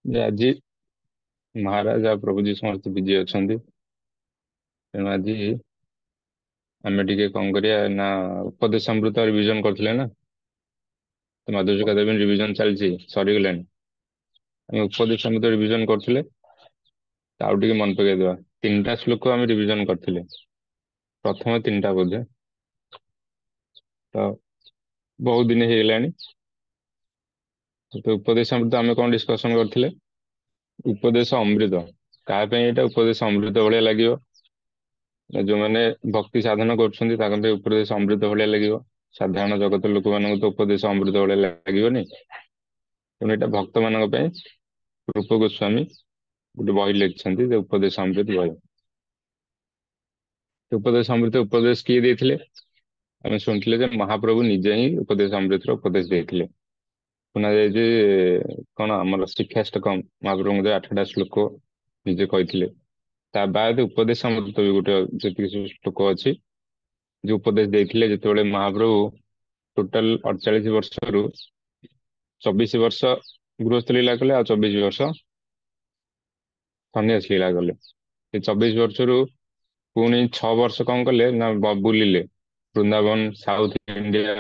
ଯେ ଆଜି ମହାରାଜ ଆଉ ପ୍ରଭୁ ଯୀ ସମସ୍ତେ ବିଜି ଅଛନ୍ତି। ତେଣୁ ଆଜି ଆମେ ଟିକେ କଣ କରିବା ନା ଉପଦେଶ ଅମୃତ ରିଭିଜନ କରିଥିଲେ ନା। ତ ମାଧୁର୍ଯ୍ୟ ଦେବୀ ରିଭିଜନ ଚାଲିଛି, ସରିଗଲାଣି। ଆମେ ଉପଦେଶ ଅମୃତ ରିଭିଜନ କରୁଥିଲେ, ତ ଆଉ ଟିକେ ମନେ ପକେଇଦବା। ତିନିଟା ଶ୍ଲୋକ ଆମେ ରିଭିଜନ କରିଥିଲେ, ପ୍ରଥମ ତିନିଟା ବୋଧେ। ତ ବହୁତ ଦିନ ହେଇଗଲାଣି। ତ ଉପଦେଶ ଅମୃତ ଆମେ କଣ ଡିସ୍କସନ କରିଥିଲେ? ଉପଦେଶ ଅମୃତ କାହା ପାଇଁ? ଏଇଟା ଉପଦେଶ ଅମୃତ ଭଳିଆ ଲାଗିବ। ଯୋଉମାନେ ଭକ୍ତି ସାଧନ କରୁଛନ୍ତି ତାଙ୍କ ପାଇଁ ଉପଦେଶ ଅମୃତ ଭଳିଆ ଲାଗିବ। ସାଧାରଣ ଜଗତ ଲୋକମାନଙ୍କୁ ତ ଉପଦେଶ ଅମୃତ ଭଳିଆ ଲାଗିବନି। ତେଣୁ ଏଇଟା ଭକ୍ତ ମାନଙ୍କ ପାଇଁ ରୂପ ଗୋସ୍ୱାମୀ ଗୋଟେ ବହି ଲେଖିଛନ୍ତି, ଯେ ଉପଦେଶ ଅମୃତ ବହି। ଉପଦେଶ ଅମୃତ ଉପଦେଶ କିଏ ଦେଇଥିଲେ? ଆମେ ଶୁଣିଥିଲେ ଯେ ମହାପ୍ରଭୁ ନିଜେ ହିଁ ଉପଦେଶ ଅମୃତର ଉପଦେଶ ଦେଇଥିଲେ। ଶୁଣାଯାଏ ଯେ କଣ ଆମର ଶିକ୍ଷାଷ୍ଟକମ୍ ମହାପ୍ରଭୁଙ୍କ 8ଟା ଶ୍ଲୋକ ନିଜେ କହିଥିଲେ। ତା ବାଦ ଉପଦେଶ ଅମୃତ ବି ଗୋଟେ ଯେତିକି ସବୁ ଶ୍ଲୋକ ଅଛି, ଯୋଉ ଉପଦେଶ ଦେଇଥିଲେ ଯେତେବେଳେ ମହାପ୍ରଭୁ ଟୋଟାଲ 48 ବର୍ଷରୁ 24 ବର୍ଷ ଗୃହସ୍ଥ ଲୀଳା କଲେ, ଆଉ 24 ବର୍ଷ ସନ୍ନ୍ୟାସ ଲୀଳା କଲେ। ସେ 24 ବର୍ଷରୁ ପୁଣି 6 ବର୍ଷ କଣ କଲେ ନା ବୁଲିଲେ ବୃନ୍ଦାବନ, ସାଉଥ ଇଣ୍ଡିଆ।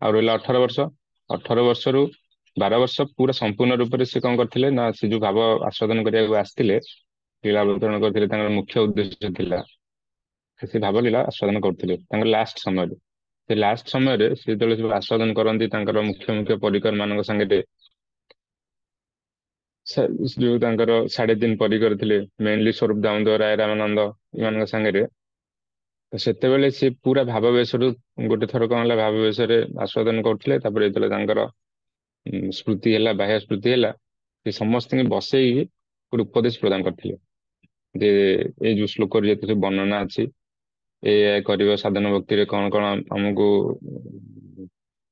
ଆଉ ରହିଲା 18 ବର୍ଷ। 18 ବର୍ଷରୁ 12 ବର୍ଷ ପୁରା ସମ୍ପୂର୍ଣ୍ଣ ରୂପରେ ସେ କଣ କରିଥିଲେ ନା, ସେ ଯୋଉ ଭାବ ଆସ୍ୱାଦନ କରିବାକୁ ଆସିଥିଲେ, ଲୀଳା ଅବତରଣ କରିଥିଲେ, ତାଙ୍କର ମୁଖ୍ୟ ଉଦ୍ଦେଶ୍ୟ ଥିଲା ସେ ଭାବ ଲୀଳା ଆସ୍ୱାଦନ କରୁଥିଲେ ତାଙ୍କର ଲାଷ୍ଟ ସମୟରେ। ସେ ଲାଷ୍ଟ ସମୟରେ ସେ ଯେତେବେଳେ ସବୁ ଆସ୍ୱାଦନ କରନ୍ତି ତାଙ୍କର ମୁଖ୍ୟ ମୁଖ୍ୟ ପରିକର ମାନଙ୍କ ସାଙ୍ଗରେ, ଯୋଉ ତାଙ୍କର 3.5 ପରିକର ଥିଲେ, ମେନଲି ସ୍ୱରୂପ ଦାମୋଦର ରାୟ ରାମାନନ୍ଦ ଏମାନଙ୍କ ସାଙ୍ଗରେ। ତ ସେତେବେଳେ ସେ ପୁରା ଭାବ ବେଶରୁ ଗୋଟେ ଥର କଣ ହେଲା, ଭାବ ବେଶରେ ଆସ୍ୱାଦନ କରୁଥିଲେ। ତାପରେ ଯେତେବେଳେ ତାଙ୍କର ସ୍ମୃତି ହେଲା, ବାହ୍ୟ ସ୍ମୃତି ହେଲା, ସେ ସମସ୍ତଙ୍କୁ ବସେଇକି ଗୋଟେ ଉପଦେଶ ପ୍ରଦାନ କରିଥିଲେ ଯେ ଏଇ ଯୋଉ ଶ୍ଲୋକରେ ଯେତେ ସବୁ ବର୍ଣ୍ଣନା ଅଛି, ଏ କରିବା ସାଧନ ଭକ୍ତିରେ କଣ କଣ ଆମକୁ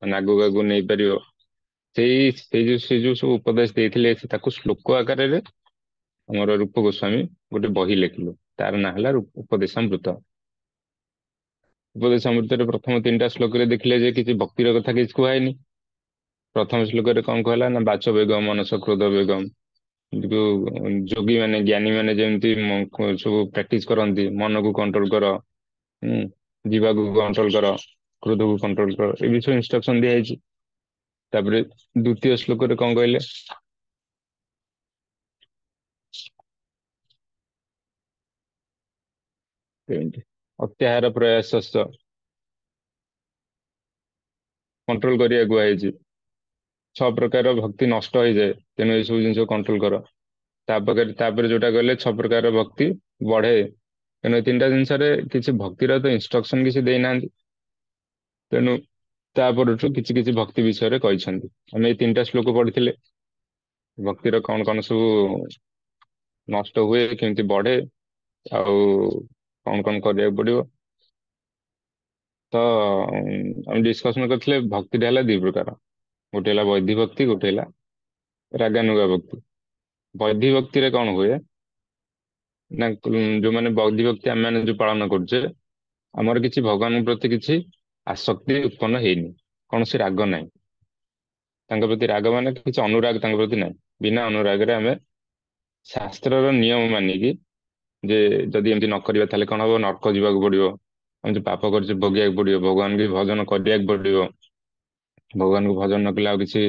ଆଗକୁ ଆଗକୁ ନେଇପାରିବ। ସେ ଯୋଉ ସବୁ ଉପଦେଶ ଦେଇଥିଲେ, ସେ ତାକୁ ଶ୍ଲୋକ ଆକାରରେ ଆମର ରୂପ ଗୋସ୍ୱାମୀ ଗୋଟେ ବହି ଲେଖିଲେ। ତାର ନାଁ ହେଲା ଉପଦେଶାମୃତ। ଉପଦେଶାମୃତରେ ପ୍ରଥମ 3ଟା ଶ୍ଲୋକରେ ଦେଖିଲେ ଯେ କିଛି ଭକ୍ତିର କଥା କିଛି କୁହାହେଇନି। ପ୍ରଥମ ଶ୍ଲୋକରେ କଣ କହିଲା ନା, ବାଚ ବେଗମ ମନସ କ୍ରୋଧ ବେଗମ। ଯୋଉ ଯୋଗୀ ମାନେ, ଜ୍ଞାନୀ ମାନେ ଯେମିତି ସବୁ ପ୍ରାକ୍ଟିସ କରନ୍ତି, ମନକୁ କଣ୍ଟ୍ରୋଲ କର, ଯିବାକୁ କଣ୍ଟ୍ରୋଲ କର, କ୍ରୋଧକୁ କଣ୍ଟ୍ରୋଲ କର, ଏ ବିଷୟରେ ଇନଷ୍ଟ୍ରକ୍ସନ ଦିଆଯାଇଛି। ତାପରେ ଦ୍ଵିତୀୟ ଶ୍ଲୋକରେ କଣ କହିଲେ? ଅତ୍ୟାହାର ପ୍ରୟାସ କଣ୍ଟ୍ରୋଲ କରିବାକୁ କୁହାଯାଇଛି। 6 ପ୍ରକାର ଭକ୍ତି ନଷ୍ଟ ହେଇଯାଏ, ତେଣୁ ଏଇସବୁ ଜିନିଷ କଣ୍ଟ୍ରୋଲ କର। ତାପରେ ଯୋଉଟା କହିଲେ 6 ପ୍ରକାର ଭକ୍ତି ବଢେ। ତେଣୁ ଏ 3ଟା ଜିନିଷରେ କିଛି ଭକ୍ତିର ତ ଇନଷ୍ଟ୍ରକ୍ସନ କିଛି ଦେଇନାହାନ୍ତି। ତେଣୁ ତାପରଠୁ କିଛି କିଛି ଭକ୍ତି ବିଷୟରେ କହିଛନ୍ତି। ଆମେ ଏଇ 3ଟା ଶ୍ଲୋକ ପଢିଥିଲେ, ଭକ୍ତିର କଣ କଣ ସବୁ ନଷ୍ଟ ହୁଏ, କେମିତି ବଢେ, ଆଉ କଣ କଣ କରିବାକୁ ପଡିବ। ତ ଆମେ ଡିସ୍କସନ କରିଥିଲେ ଭକ୍ତିଟା ହେଲା 2 ପ୍ରକାର। ଗୋଟେ ହେଲା ବୈଧି ଭକ୍ତି, ଗୋଟେ ହେଲା ରାଗାନୁଗା ଭକ୍ତି। ବୈଧି ଭକ୍ତିରେ କଣ ହୁଏ ନା, ଯୋଉମାନେ ବୈଧି ଭକ୍ତି ଆମେ ମାନେ ଯୋଉ ପାଳନ କରୁଛେ, ଆମର କିଛି ଭଗବାନଙ୍କ ପ୍ରତି କିଛି ଆସକ୍ତି ଉତ୍ପନ୍ନ ହେଇନି, କୌଣସି ରାଗ ନାହିଁ ତାଙ୍କ ପ୍ରତି। ରାଗ ମାନେ କିଛି ଅନୁରାଗ ତାଙ୍କ ପ୍ରତି ନାହିଁ। ବିନା ଅନୁରାଗରେ ଆମେ ଶାସ୍ତ୍ରର ନିୟମ ମାନିକି, ଯେ ଯଦି ଏମିତି ନ କରିବା ତାହେଲେ କଣ ହବ, ନର୍କ ଯିବାକୁ ପଡିବ, ଆମେ ଯୋଉ ପାପ କରିଛେ ଭୋଗିବାକୁ ପଡିବ, ଭଗବାନ ବି ଭଜନ କରିବାକୁ ପଡିବ, ଭଗବାନଙ୍କୁ ଭଜନ ନ କଲେ ଆଉ କିଛି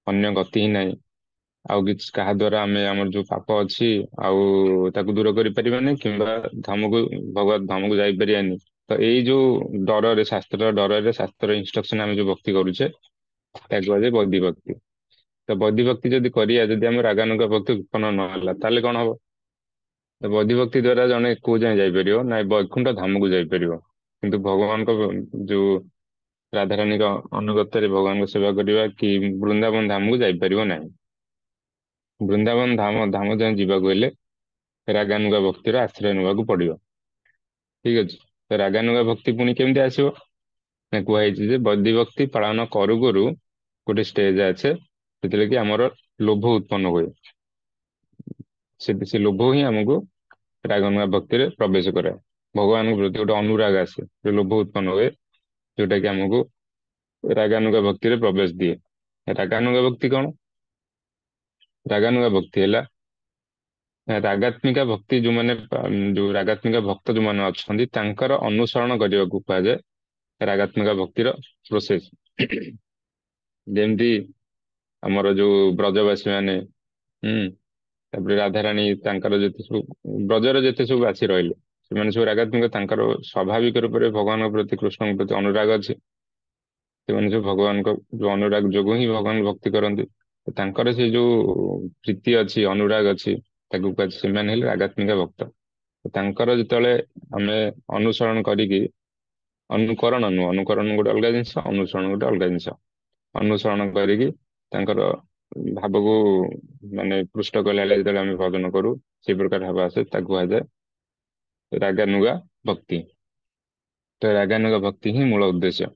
ଅନ୍ୟ ଗତି ହିଁ ନାହିଁ। ଆଉ କିଛି କାହା ଦ୍ଵାରା ଆମେ ଆମର ଯୋଉ ପାପ ଅଛି ଆଉ ତାକୁ ଦୂର କରିପାରିବାନି, କିମ୍ବା ଧାମକୁ ଭଗବତ ଧାମକୁ ଯାଇପାରିବାନି। ତ ଏଇ ଯୋଉ ଡରରେ, ଶାସ୍ତ୍ରର ଡରରେ, ଶାସ୍ତ୍ର ଇନଷ୍ଟ୍ରକ୍ସନ ଆମେ ଯୋଉ ଭକ୍ତି କରୁଛେ, ତାକୁ କୁହାଯାଏ ବୈଧି ଭକ୍ତି। ତ ବୈଧି ଭକ୍ତି ଯଦି କରିବା, ଯଦି ଆମ ରାଗାନୁଗା ଭକ୍ତି ଉତ୍ପନ୍ନ ନହେଲା, ତାହେଲେ କଣ ହବ? ବୈଧି ଭକ୍ତି ଦ୍ଵାରା ଜଣେ କୋଉ ଯାଏଁ ଯାଇପାରିବ ନା, ବୈକୁଣ୍ଠ ଧାମକୁ ଯାଇପାରିବ। କିନ୍ତୁ ଭଗବାନଙ୍କ ଯୋଉ ରାଧାରାଣୀଙ୍କ ଅନୁଗତ୍ୟରେ ଭଗବାନଙ୍କ ସେବା କରିବା, କି ବୃନ୍ଦାବନ ଧାମକୁ ଯାଇପାରିବ ନାହିଁ। ବୃନ୍ଦାବନ ଧାମ ଯାଏଁ ଯିବାକୁ ହେଲେ ରାଗାନୁଗା ଭକ୍ତିର ଆଶ୍ରୟ ନେବାକୁ ପଡିବ। ଠିକ ଅଛି। ତ ରାଗାନୁଗା ଭକ୍ତି ପୁଣି କେମିତି ଆସିବ ନା, କୁହାଯାଇଛି ଯେ ବୈଧି ଭକ୍ତି ପାଳନ କରୁ କରୁ ଗୋଟେ ଷ୍ଟେଜ ଅଛି, ସେଥିରେ କି ଆମର ଲୋଭ ଉତ୍ପନ୍ନ ହୁଏ। ସେ ଲୋଭ ହିଁ ଆମକୁ ରାଗାନୁଗା ଭକ୍ତିରେ ପ୍ରବେଶ କରାଏ। ଭଗବାନଙ୍କ ପ୍ରତି ଗୋଟେ ଅନୁରାଗ ଆସେ, ଯୋଉ ଲୋଭ ଉତ୍ପନ୍ନ ହୁଏ, ଯୋଉଟା କି ଆମକୁ ରାଗାନୁଗା ଭକ୍ତିରେ ପ୍ରବେଶ ଦିଏ। ରାଗାନୁଗା ଭକ୍ତି କଣ? ରାଗାନୁଗା ଭକ୍ତି ହେଲା ରାଗାତ୍ମିକା ଭକ୍ତି ଯୋଉମାନେ ଯୋଉ ରାଗାତ୍ମିକା ଭକ୍ତ ଯୋଉମାନେ ଅଛନ୍ତି ତାଙ୍କର ଅନୁସରଣ କରିବାକୁ କୁହାଯାଏ ରାଗାତ୍ମିକା ଭକ୍ତିର ପ୍ରୋସେସ। ଯେମିତି ଆମର ଯୋଉ ବ୍ରଜବାସୀ ମାନେ, ହୁଁ, ତାପରେ ରାଧାରାଣୀ ତାଙ୍କର ଯେତେ ସବୁ ବ୍ରଜରେ ଯେତେ ସବୁ ବାସି ରହିଲେ ସେମାନେ ସବୁ ରାଗାତ୍ମିକ, ତାଙ୍କର ସ୍ୱାଭାବିକ ରୂପରେ ଭଗବାନଙ୍କ ପ୍ରତି କୃଷ୍ଣଙ୍କ ପ୍ରତି ଅନୁରାଗ ଅଛି। ସେମାନେ ସବୁ ଭଗବାନଙ୍କ ଯୋଉ ଅନୁରାଗ ଯୋଗୁଁ ହିଁ ଭଗବାନ ଭକ୍ତି କରନ୍ତି। ତାଙ୍କର ସେ ଯୋଉ ପ୍ରୀତି ଅଛି, ଅନୁରାଗ ଅଛି, ତାକୁ କୁହାଯାଏ ସେମାନେ ହେଲେ ରାଗାତ୍ମିକା ଭକ୍ତ। ତାଙ୍କର ଯେତେବେଳେ ଆମେ ଅନୁସରଣ କରିକି, ଅନୁକରଣ ନୁହଁ, ଅନୁକରଣ ଗୋଟେ ଅଲଗା ଜିନିଷ, ଅନୁସରଣ ଗୋଟେ ଅଲଗା ଜିନିଷ। ଅନୁସରଣ କରିକି ତାଙ୍କର ଭାବକୁ ମାନେ ପୃଷ୍ଟ କଲା ଭଳିଆ ଯେତେବେଳେ ଆମେ ଭଜନ କରୁ, ସେଇ ପ୍ରକାର ଭାବ ଆସେ, ତାକୁ କୁହାଯାଏ ରାଗାନୁଗା ଭକ୍ତି। ତ ରାଗାନୁଗା ଭକ୍ତି ହିଁ ମୂଳ ଉଦ୍ଦେଶ୍ୟ।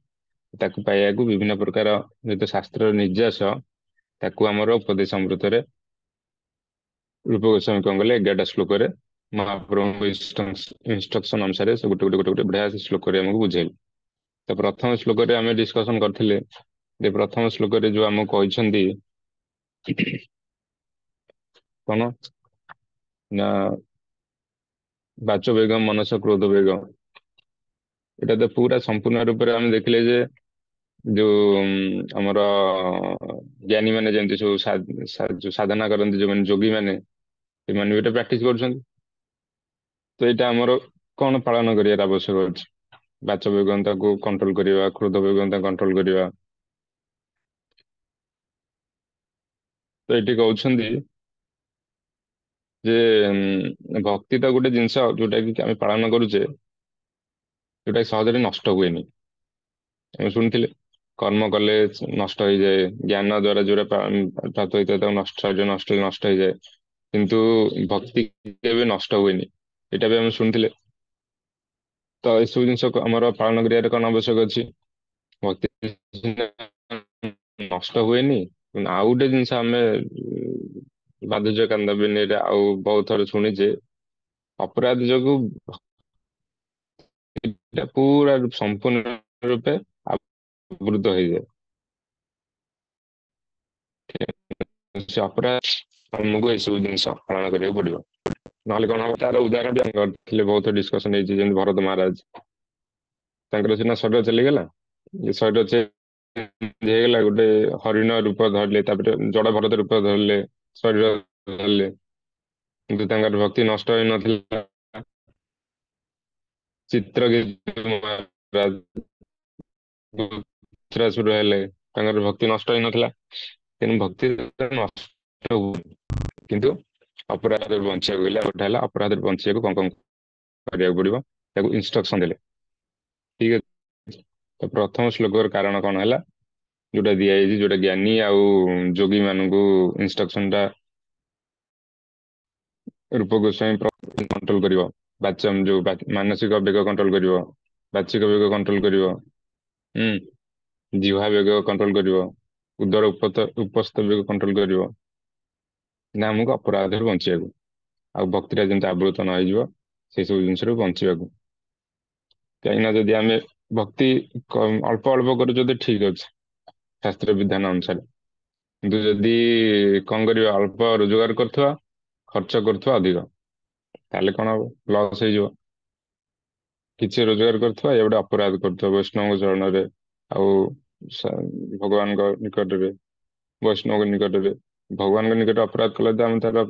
ତାକୁ ପାଇବାକୁ ବିଭିନ୍ନ ପ୍ରକାର ଯେହେତୁ ଶାସ୍ତ୍ରର ନିର୍ଯାସ, ତାକୁ ଆମର ଉପଦେଶ ଅମୃତରେ ରୂପ ଗୋସ୍ୱାମୀ କଣ କଲେ, 11ଟା ଶ୍ଲୋକରେ ମହାପ୍ରଭୁଙ୍କ ଇନଷ୍ଟ୍ରକ୍ସନ ଅନୁସାରେ ସେ ଗୋଟେ ବଢିଆ ସେ ଶ୍ଲୋକରେ ଆମକୁ ବୁଝେଇଲେ। ତ ପ୍ରଥମ ଶ୍ଲୋକରେ ଆମେ ଡିସ୍କସନ କରିଥିଲେ ଯେ ପ୍ରଥମ ଶ୍ଲୋକରେ ଯୋଉ ଆମକୁ କହିଛନ୍ତି କଣ ନା ବାଚ ବେଗ ମନସ କ୍ରୋଧ ବେଗ। ଏଇଟା ତ ପୁରା ସମ୍ପୂର୍ଣ୍ଣ ରୂପରେ ଆମେ ଦେଖିଲେ ଯେ ଯୋଉ ଆମର ଜ୍ଞାନୀ ମାନେ ଯେମିତି ସବୁ ଯୋଉ ସାଧନା କରନ୍ତି, ଯୋଉମାନେ ଯୋଗୀ ମାନେ, ସେମାନେ ବି ଏଟା ପ୍ରାକ୍ଟିସ କରୁଛନ୍ତି। ତ ଏଇଟା ଆମର କଣ ପାଳନ କରିବାର ଆବଶ୍ୟକ ଅଛି? ବାଚ ବିଗନ୍ତାକୁ କଣ୍ଟ୍ରୋଲ କରିବା, କ୍ରୋଧ ବିଗନ୍ତା କଣ୍ଟ୍ରୋଲ କରିବା। ତ ଏଠି କହୁଛନ୍ତି ଯେ ଭକ୍ତି ତ ଗୋଟେ ଜିନିଷ ଯୋଉଟା କି ଆମେ ପାଳନ କରୁଛେ, ଯୋଉଟା କି ସହଜରେ ନଷ୍ଟ ହୁଏନି। ଆମେ ଶୁଣିଥିଲେ କର୍ମ କଲେ ନଷ୍ଟ ହେଇଯାଏ, ଜ୍ଞାନ ଦ୍ଵାରା ଯୋଉଟା ପ୍ରାପ୍ତ ହେଇଥାଏ ତାକୁ ନଷ୍ଟ ହେଇଯାଏ, କିନ୍ତୁ ଭକ୍ତି କେବେ ନଷ୍ଟ ହୁଏନି, ଏଇଟା ବି ଆମେ ଶୁଣିଥିଲେ। ତ ଏସବୁ ଜିନିଷ ଆମର ପାଳନ କରିବାରେ କଣ ଆବଶ୍ୟକ ଅଛି? ଭକ୍ତି ନଷ୍ଟ ହୁଏନି। ଆଉ ଗୋଟେ ଜିନିଷ ଆମେ ବାଧୁଜ୍ୟ କାନ୍ଦ ବିନେରେ ଆଉ ବହୁତ ଥର ଶୁଣିଛେ, ଅପରାଧ ଯୋଗୁ ଏଟା ପୁରା ସମ୍ପୂର୍ଣ୍ଣ ରୂପେ ଆବୃତ ହେଇଯାଏ। ସେ ଅପରାଧ ଆମକୁ ଏସବୁ ଜିନିଷ ପାଳନ କରିବାକୁ ପଡିବ। ନହେଲେ କଣ ହବ, ତାର ଉଦାହରଣ ବି ଆମେ କରିଥିଲେ, ବହୁତ ଡିସକସନ ହେଇଛି, ଯେମିତି ଭରତ ମହାରାଜ, ତାଙ୍କର ସିନା ଶରୀର ଚାଲିଗଲା, ଶରୀର ହେଇଗଲା, ଗୋଟେ ହରିଣ ରୂପ ଧରିଲେ, ତାପରେ ଜଡ ଭରତ ରୂପ ଧରିଲେ, ଶରୀର ଧରିଲେ, କିନ୍ତୁ ତାଙ୍କର ଭକ୍ତି ନଷ୍ଟ ହେଇନଥିଲା। ମହାରାଜ ସୁର ହେଲେ, ତାଙ୍କର ଭକ୍ତି ନଷ୍ଟ ହେଇନଥିଲା। ତେଣୁ ଭକ୍ତି ନଷ୍ଟ ହୁଏ, କିନ୍ତୁ ଅପରାଧରୁ ବଞ୍ଚିବାକୁ ହେଲେ ଗୋଟେ ହେଲା, ଅପରାଧରୁ ବଞ୍ଚିବାକୁ କଣ କଣ କରିବାକୁ ପଡିବ, ତାକୁ ଇନଷ୍ଟ୍ରକ୍ସନ ଦେଲେ। ଠିକ ଅଛି। ତ ପ୍ରଥମ ଶ୍ଲୋକର କାରଣ କଣ ହେଲା, ଯୋଉଟା ଦିଆଯାଇଛି, ଯୋଉଟା ଜ୍ଞାନୀ ଆଉ ଯୋଗୀ ମାନଙ୍କୁ ଇନଷ୍ଟ୍ରକ୍ସନ ଟା ରୂପ ଗୋସ୍ୱାମୀ କଣ୍ଟ୍ରୋଲ କରିବ। ବାଚମ ଯୋଉ ମାନସିକ ବେଗ କଣ୍ଟ୍ରୋଲ କରିବ, ବାଚିକ ବେଗ କଣ୍ଟ୍ରୋଲ କରିବ, ହୁଁ, ଜିହ୍ବା ବେଗ କଣ୍ଟ୍ରୋଲ କରିବ, ଉଦର ଉପସ୍ଥ ବେଗ କଣ୍ଟ୍ରୋଲ କରିବ, ନା ଆମକୁ ଅପରାଧରୁ ବଞ୍ଚିବାକୁ, ଆଉ ଭକ୍ତିଟା ଯେମିତି ଆବୃତ ନ ହେଇଯିବ, ସେଇ ସବୁ ଜିନିଷରୁ ବଞ୍ଚିବାକୁ। କାହିଁକି ନା ଯଦି ଆମେ ଭକ୍ତି ଅଳ୍ପ ଅଳ୍ପ କରୁ ଯଦି ଠିକ ଅଛି ଶାସ୍ତ୍ର ବିଧାନ ଅନୁସାରେ, କିନ୍ତୁ ଯଦି କଣ କରିବା, ଅଳ୍ପ ରୋଜଗାର କରୁଥିବା, ଖର୍ଚ୍ଚ କରୁଥିବା ଅଧିକ, ତାହେଲେ କଣ ହବ, ଲସ୍ ହେଇଯିବ। କିଛି ରୋଜଗାର କରୁଥିବା, ଏପଟେ ଅପରାଧ କରୁଥିବା ବୈଷ୍ଣବଙ୍କ ଚରଣରେ, ଆଉ ସ- ଭଗବାନଙ୍କ ନିକଟରେ, ବୈଷ୍ଣବଙ୍କ ନିକଟରେ, ଭଗବାନଙ୍କ ନିକଟରେ ଅପରାଧ କଲେ ତ ଆମେ ତାର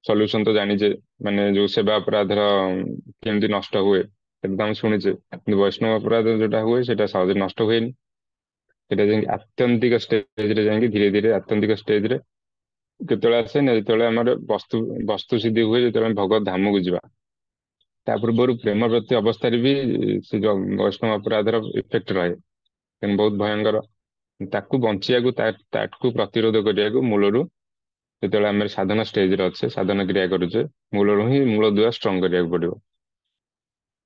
ସଲ୍ୟୁସନ ତ ଜାଣିଛେ, ମାନେ ଯୋଉ ସେବା ଅପରାଧର କେମିତି ନଷ୍ଟ ହୁଏ ସେଟା ତ ଆମେ ଶୁଣିଛେ, କିନ୍ତୁ ବୈଷ୍ଣବ ଅପରାଧ ଯୋଉଟା ହୁଏ ସେଇଟା ସହଜରେ ନଷ୍ଟ ହୁଏନି। ସେଟା ଯାଇକି ଆତ୍ୟନ୍ତିକ ଷ୍ଟେଜରେ, ଯାଇକି ଧୀରେ ଧୀରେ ଆତ୍ୟନ୍ତିକ ଷ୍ଟେଜରେ କେତେବେଳେ ଆସେ ନା, ଯେତେବେଳେ ଆମର ବସ୍ତୁ ସିଦ୍ଧି ହୁଏ, ଯେତେବେଳେ ଆମେ ଭଗବତ ଧାମକୁ ଯିବା। ତା ପୂର୍ବରୁ ପ୍ରେମ ପ୍ରତି ଅବସ୍ଥାରେ ବି ସେ ଯୋଉ ବୈଷ୍ଣବ ଅପରାଧର ଇଫେକ୍ଟ ରହେ, ତେଣୁ ବହୁତ ଭୟଙ୍କର। ତାକୁ ବଞ୍ଚିବାକୁ, ତାକୁ ପ୍ରତିରୋଧ କରିବାକୁ ମୂଳରୁ, ଯେତେବେଳେ ଆମେ ସାଧନା ଷ୍ଟେଜରେ ଅଛେ, ସାଧନା କ୍ରିୟା କରୁଛେ, ମୂଳରୁ ହିଁ ମୂଳ ଦୁଆ ଷ୍ଟ୍ରଙ୍ଗ କରିବାକୁ ପଡିବ।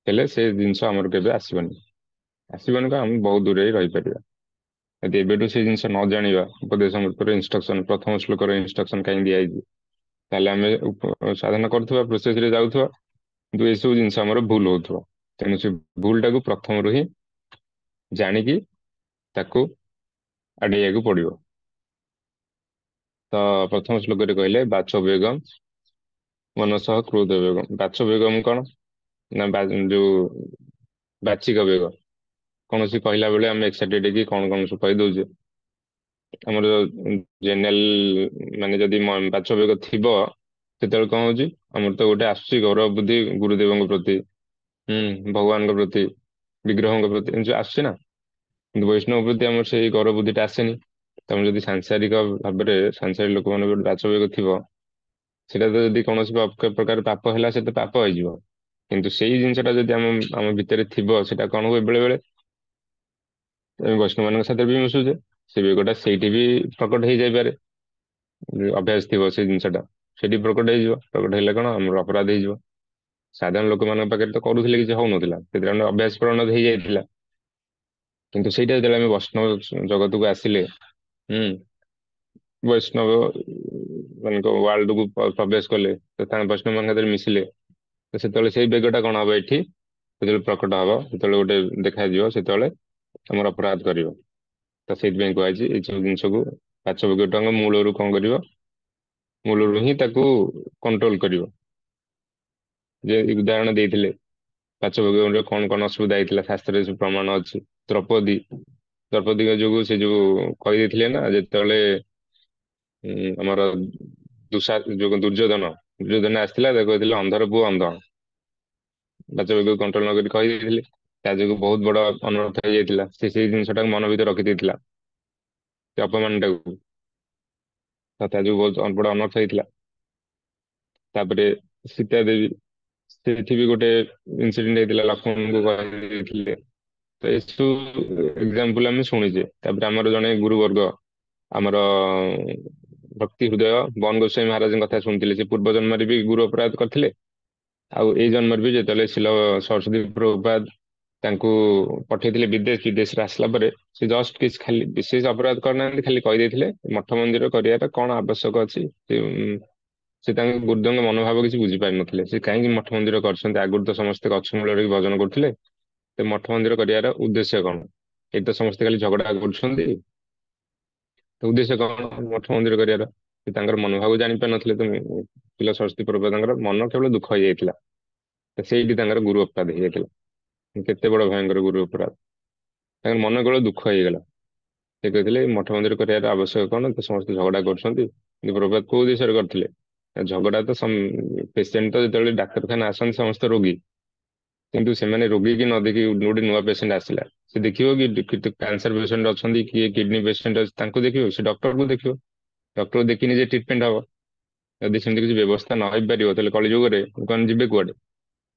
ହେଲେ ସେ ଜିନିଷ ଆମର କେବେ ଆସିବନି। ଆସିବନି କଣ, ଆମେ ବହୁତ ଦୂରରେ ହିଁ ରହିପାରିବା। ଯଦି ଏବେଠୁ ସେ ଜିନିଷ ନ ଜାଣିବା, ଉପଦେଶ ମୃତରେ ଇନଷ୍ଟ୍ରକ୍ସନ, ପ୍ରଥମ ଶ୍ଲୋକର ଇନଷ୍ଟ୍ରକ୍ସନ କାହିଁକି ଦିଆଯାଇଛି, ତାହେଲେ ଆମେ ସାଧନା କରୁଥିବା, ପ୍ରୋସେସ ରେ ଯାଉଥିବା, କିନ୍ତୁ ଏସବୁ ଜିନିଷ ଆମର ଭୁଲ ହଉଥିବ। ତେଣୁ ସେ ଭୁଲ ଟାକୁ ପ୍ରଥମରୁ ହିଁ ଜାଣିକି ତାକୁ ଆଡେଇବାକୁ ପଡିବ। ତ ପ୍ରଥମ ଶ୍ଲୋକରେ କହିଲେ ବାଚ ବେଗମ୍ ମନସଃ କ୍ରୋଧ ବେଗମ୍। ବାଚ ବେଗମ୍ କଣ ନା ଯୋଉ ବାଚିକ ବେଗ। କୌଣସି କହିଲା ବେଳେ ଆମେ ଏକ୍ସାଇଟେଡ ହେଇକି କଣ କଣ ସବୁ କହିଦଉଛେ। ଆମର ଜେନେରାଲ ମାନେ ଯଦି ବାଚ ବେଗ ଥିବ ସେତେବେଳେ କଣ ହଉଛି, ଆମର ତ ଗୋଟେ ଆସୁଛି ଗୌରବ ବୁଦ୍ଧି ଗୁରୁଦେବଙ୍କ ପ୍ରତି, ଭଗବାନଙ୍କ ପ୍ରତି, ବିଗ୍ରହଙ୍କ ପ୍ରତି ଏମିତି ଆସୁଛି ନା। କିନ୍ତୁ ବୈଷ୍ଣବ ପ୍ରତି ଆମର ସେଇ ଗୌରବ ବୁଦ୍ଧିଟା ଆସେନି। ତମେ ଯଦି ସାଂସାରିକ ଭାବରେ ସାଂସାରିକ ଲୋକମାନଙ୍କ ଗୋଟେ ବାଚ ବେଗ ଥିବ, ସେଇଟା ତ ଯଦି କୌଣସି ପ୍ରକାର ପାପ ହେଲା ସେ ତ ପାପ ହେଇଯିବ। କିନ୍ତୁ ସେଇ ଜିନିଷଟା ଯଦି ଆମ ଭିତରେ ଥିବ, ସେଇଟା କଣ ହୁଏ ବେଳେ ବେଳେ ଆମେ ବୈଷ୍ଣବ ମାନଙ୍କ ସାଥିରେ ବି ମିଶୁଛେ, ସେ ବେଗଟା ସେଇଠି ବି ପ୍ରକଟ ହେଇଯାଇପାରେ। ଅଭ୍ୟାସ ଥିବ ସେଇ ଜିନିଷଟା, ସେଠି ପ୍ରକଟ ହେଇଯିବ। ପ୍ରକଟ ହେଲେ କଣ ଆମର ଅପରାଧ ହେଇଯିବ। ସାଧାରଣ ଲୋକମାନଙ୍କ ପାଖରେ ତ କରୁଥିଲେ କିଛି ହଉନଥିଲା, ସେଥିରେ ଆମେ ଅଭ୍ୟାସ ପରିଣତ ହେଇଯାଇଥିଲା। କିନ୍ତୁ ସେଇଟା ଯେତେବେଳେ ଆମେ ବୈଷ୍ଣବ ଜଗତକୁ ଆସିଲେ, ହୁଁ ବୈଷ୍ଣବ ମାନଙ୍କ ୱାର୍ଲଡକୁ ପ୍ରବେଶ କଲେ, ତ ତାଙ୍କ ବୈଷ୍ଣବ ମାନଙ୍କ ସାଥିରେ ମିଶିଲେ, ତ ସେତେବେଳେ ସେଇ ବେଗଟା କଣ ହବ ଏଠି, ଯେତେବେଳେ ପ୍ରକଟ ହବ, ଯେତେବେଳେ ଗୋଟେ ଦେଖାଯିବ, ସେତେବେଳେ ଆମର ଅପରାଧ କରିବ। ତ ସେଇଥିପାଇଁ କୁହାଯାଇଛି ଏଇ ସବୁ ଜିନିଷକୁ ବାଚ ବେଗଟାଙ୍କ ମୂଳରୁ କଣ କରିବ, ମୂଳରୁ ହିଁ ତାକୁ କଣ୍ଟ୍ରୋଲ କରିବ। ଯେ ଉଦାହରଣ ଦେଇଥିଲେ ବାଚ ବେଗରେ କଣ କଣ ଅସୁବିଧା ହେଇଥିଲା, ଶାସ୍ତ୍ରରେ ସବୁ ପ୍ରମାଣ ଅଛି। ଦ୍ରୌପଦୀ ଦ୍ରୌପଦୀଙ୍କ ଯୋଗୁ ସେ ଯୋଉ କହିଦେଇଥିଲେ ନା, ଯେତେବେଳେ ଆମର ଯୋଉ ଦୁର୍ଯ୍ୟୋଧନ ଆସିଥିଲା, ତାକୁ କହିଥିଲେ ଅନ୍ଧର ପୁଅ ଅନ୍ଧ। ବାଚ ବେଗକୁ କଣ୍ଟ୍ରୋଲ ନ କରି କହିଦେଇଥିଲେ, ତା ଯୋଗୁ ବହୁତ ବଡ ଅନର୍ଥ ହେଇଯାଇଥିଲା। ସେ ସେଇ ଜିନିଷଟାକୁ ମନ ଭିତରେ ରଖିଦେଇଥିଲା, ସେ ଅପମାନ ଟାକୁ। ତା ଯୋଗୁ ବହୁତ ବଡ ଅନର୍ଥ ହେଇଥିଲା। ତାପରେ ସୀତା ଦେବୀ, ସେଠି ବି ଗୋଟେ ଇନସିଡେଣ୍ଟ ହେଇଥିଲା, ଲକ୍ଷ୍ମଣଙ୍କୁ କହିଦେଇଥିଲେ। ତ ଏସବୁ ଏକ୍ଜାମ୍ପଲ ଆମେ ଶୁଣିଛେ। ତାପରେ ଆମର ଜଣେ ଗୁରୁବର୍ଗ, ଆମର ଭକ୍ତି ହୃଦୟ ବନ ଗୋସ୍ୱାମୀ ମହାରାଜଙ୍କ କଥା ଶୁଣିଥିଲେ। ସେ ପୂର୍ବ ଜନ୍ମରେ ବି ଗୁରୁ ଅପରାଧ କରିଥିଲେ, ଆଉ ଏଇ ଜନ୍ମରେ ବି ଯେତେବେଳେ ଶିଲ ସରସ୍ୱତୀ ପ୍ରଭୁପାଦ ତାଙ୍କୁ ପଠେଇଥିଲେ ବିଦେଶରେ ଆସିଲା ପରେ, ସେ ଜଷ୍ଟ କିଛି ଖାଲି ବିଶେଷ ଅପରାଧ କରିନାହାନ୍ତି, ଖାଲି କହିଦେଇଥିଲେ ମଠ ମନ୍ଦିର କରିବାଟା କଣ ଆବଶ୍ୟକ ଅଛି। ସେ ତାଙ୍କ ଗୁରୁଦେବଙ୍କ ମନୋଭାବ କିଛି ବୁଝିପାରିନଥିଲେ। ସେ କାହିଁକି ମଠ ମନ୍ଦିର କରିଛନ୍ତି, ଆଗରୁ ତ ସମସ୍ତେ ଗଛ ମୂଳରେ ରହିକି ଭଜନ କରୁଥିଲେ। ସେ ମଠ ମନ୍ଦିର କରିବାର ଉଦ୍ଦେଶ୍ୟ କଣ? ଏଇ ତ ସମସ୍ତେ ଖାଲି ଝଗଡା କରୁଛନ୍ତି, ତ ଉଦ୍ଦେଶ୍ୟ କଣ ମଠ ମନ୍ଦିର କରିବାର? ସେ ତାଙ୍କର ମନୋଭାବ ଜାଣି ପାରିନଥିଲେ। ଶିଲ ସରସ୍ୱତୀ ପ୍ରଭୁପାଦଙ୍କର ମନ କେବଳ ଦୁଃଖ ହେଇଯାଇଥିଲା, ତ ସେଇଠି ତାଙ୍କର ଗୁରୁ ଅପରାଧ ହେଇଯାଇଥିଲା। କେତେ ବଡ ଭୟଙ୍କର ଗୁରୁ ଅପରାଧ! ତାଙ୍କର ମନ କେବଳ ଦୁଃଖ ହେଇଗଲା। ସେ କହିଥିଲେ ମଠ ମନ୍ଦିର କରିବାର ଆବଶ୍ୟକ କଣ, ତ ସମସ୍ତେ ଝଗଡା କରୁଛନ୍ତି। କିନ୍ତୁ ପ୍ରଭୁପାଦ କୋଉ ଉଦ୍ଦେଶ୍ୟରେ କରିଥିଲେ? ଝଗଡା ତ ପେସେଣ୍ଟ ତ ଯେତେବେଳେ ଡାକ୍ତରଖାନା ଆସନ୍ତି ସମସ୍ତେ ରୋଗୀ, କିନ୍ତୁ ସେମାନେ ରୋଗୀ କି ନ ଦେଖି ଗୋଟେ ନୂଆ ପେସେଣ୍ଟ ଆସିଲା, ସେ ଦେଖିବ କି କ୍ୟାନସର ପେସେଣ୍ଟ ଅଛନ୍ତି, କିଏ କିଡନୀ ପେସେଣ୍ଟ ଅଛି, ତାଙ୍କୁ ଦେଖିବ? ସେ ଡକ୍ଟରକୁ ଦେଖିବ। ଡକ୍ଟର ଦେଖିନି ଯେ ଟ୍ରିଟମେଣ୍ଟ ହବ। ଯଦି ସେମିତି କିଛି ବ୍ୟବସ୍ଥା ନ ହେଇପାରିବ, ତାହେଲେ କଳି ଯୁଗରେ ଲୋକମାନେ ଯିବେ କୁଆଡେ?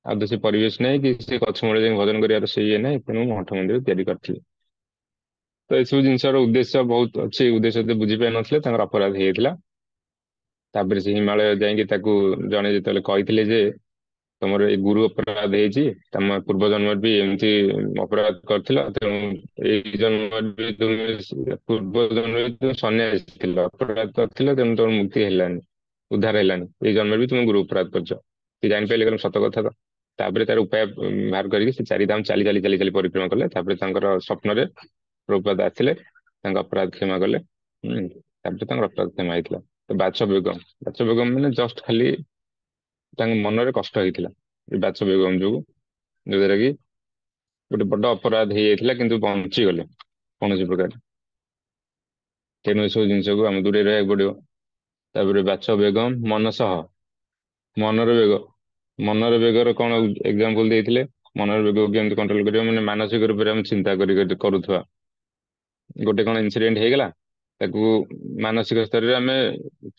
ଆଉ ତ ସେ ପରିବେଶ ନାହିଁ, କି ସେ ଗଛ ମୂଳେ ଯାଇ ଭଜନ କରିବାର ସେ ଇଏ ନାହିଁ। ତେଣୁ ମଠ ମନ୍ଦିର ତିଆରି କରିଥିଲେ। ତ ଏସବୁ ଜିନିଷର ଉଦ୍ଦେଶ୍ୟ ବହୁତ ଅଛି, ଉଦ୍ଦେଶ୍ୟ ଯଦି ବୁଝିପାରିନଥିଲେ ତାଙ୍କର ଅପରାଧ ହେଇଯାଇଥିଲା। ତାପରେ ସେ ହିମାଳୟ ଯାଇକି ତାକୁ ଜଣେ ଯେତେବେଳେ କହିଥିଲେ ଯେ ତମର ଏଇ ଗୁରୁ ଅପରାଧ ହେଇଛି, ତମ ପୂର୍ବ ଜନ୍ମରେ ବି ଏମିତି ଅପରାଧ କରିଥିଲ, ତେଣୁ ଏଇ ଜନ୍ମରେ ବି ପୂର୍ବ ଜନ୍ମରେ ବି ତୁମେ ସନ୍ନ୍ୟାସୀ ଥିଲ, ଅପରାଧ କରିଥିଲ, ତେଣୁ ତମର ମୁକ୍ତି ହେଲାନି, ଉଦ୍ଧାର ହେଲାନି। ଏଇ ଜନ୍ମରେ ବି ତୁମେ ଗୁରୁ ଅପରାଧ କରିଛ। ସେ ଜାଣିପାରିଲେ କହିଲେ ସତ କଥା ତ। ତାପରେ ତାର ଉପାୟ ବାହାର କରିକି ସେ ଚାରିଧାମ ଚାଲି ଚାଲି ଚାଲି ଚାଲି ପରିକ୍ରମା କଲେ। ତାପରେ ତାଙ୍କର ସ୍ୱପ୍ନରେ ପ୍ରଭୁପାଦ ଆସିଲେ, ତାଙ୍କ ଅପରାଧ କ୍ଷମା କଲେ। ତାପରେ ତାଙ୍କର ଅପରାଧ କ୍ଷମା ହେଇଥିଲା। ତ ବାଚ ବେଗମ୍, ବାଚ ବେଗମ୍ ମାନେ ଜଷ୍ଟ ଖାଲି ତାଙ୍କ ମନରେ କଷ୍ଟ ହେଇଥିଲା ଏ ବାଚ ବେଗମ ଯୋଗୁ, ଯୋଉ ଦ୍ୱାରା କି ଗୋଟେ ବଡ ଅପରାଧ ହେଇଯାଇଥିଲା, କିନ୍ତୁ ବଞ୍ଚିଗଲେ କୌଣସି ପ୍ରକାର। ତେଣୁ ଏସବୁ ଜିନିଷକୁ ଆମେ ଦୂରେଇ ରହିବାକୁ ପଡିବ। ତାପରେ ବାଚ ବେଗମ୍ ମନସହ, ମନର ବେଗ। ମନର ବେଗର କଣ ଏକ୍ଜାମ୍ପଲ ଦେଇଥିଲେ? ମନର ବେଗକୁ କେମିତି କଣ୍ଟ୍ରୋଲ କରିବା, ମାନେ ମାନସିକ ରୂପରେ ଆମେ ଚିନ୍ତା କରି କରୁଥିବା। ଗୋଟେ କଣ ଇନସିଡେଣ୍ଟ ହେଇଗଲା, ତାକୁ ମାନସିକ ସ୍ତରରେ ଆମେ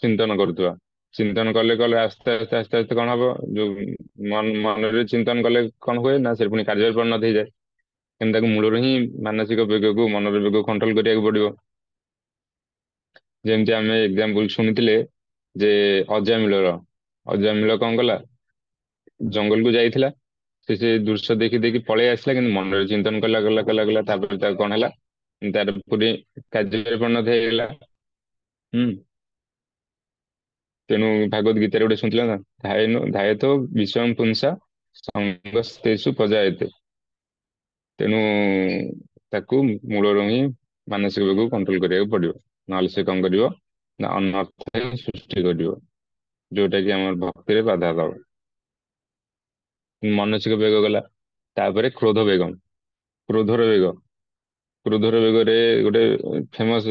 ଚିନ୍ତନ କରୁଥିବା। ଚିନ୍ତନ କଲେ କଲେ ଆସ୍ତେ ଆସ୍ତେ ଆସ୍ତେ ଆସ୍ତେ କଣ ହବ, ଯୋଉ ମନରେ ଚିନ୍ତନ କଲେ କଣ ହୁଏ ନା, ସେ ପୁଣି କାର୍ଯ୍ୟରେ ପରିଣତ ହେଇଯାଏ। କିନ୍ତୁ ତାକୁ ମୂଳରୁ ହିଁ ମାନସିକ ବେଗକୁ, ମନର ବେଗକୁ କଣ୍ଟ୍ରୋଲ କରିବାକୁ ପଡିବ। ଯେମିତି ଆମେ ଏକ୍ଜାମ୍ପଲ ଶୁଣିଥିଲେ ଯେ ଅଜାମିଳର, ଅଜାମିଳ କଣ କଲା, ଜଙ୍ଗଲକୁ ଯାଇଥିଲା। ସେ ଦୃଶ୍ୟ ଦେଖି ଦେଖି ପଳେଇ ଆସିଲା, କିନ୍ତୁ ମନରେ ଚିନ୍ତନ କଲା ଗଲା କଲା ଗଲା, ତାପରେ ତାକୁ କଣ ହେଲା, ତାର ପୁଣି କାର୍ଯ୍ୟରେ ପରିଣତ ହେଇଗଲା। ହୁଁ। ତେଣୁ ଭାଗବତ ଗୀତାରେ ଗୋଟେ ଶୁଣିଥିଲା ନା, ଧ୍ୟାୟେତ ବିଷୟଂ ପୁଂସା ସଙ୍ଗସ୍ତେଷୁ ପଜାୟତେ। ତେଣୁ ତାକୁ ମୂଳରୁ ହିଁ ମାନସିକ ବେଗକୁ କଣ୍ଟ୍ରୋଲ କରିବାକୁ ପଡିବ। ନହେଲେ ସେ କଣ କରିବ, ନା ଅନର୍ଥ ହିଁ ସୃଷ୍ଟି କରିବ, ଯୋଉଟା କି ଆମର ଭକ୍ତିରେ ବାଧା ଦବ। ମାନସିକ ବେଗ ଗଲା। ତାପରେ କ୍ରୋଧ ବେଗ। କ୍ରୋଧର ବେଗ। କ୍ରୋଧର ବେଗରେ ଗୋଟେ ଫେମସ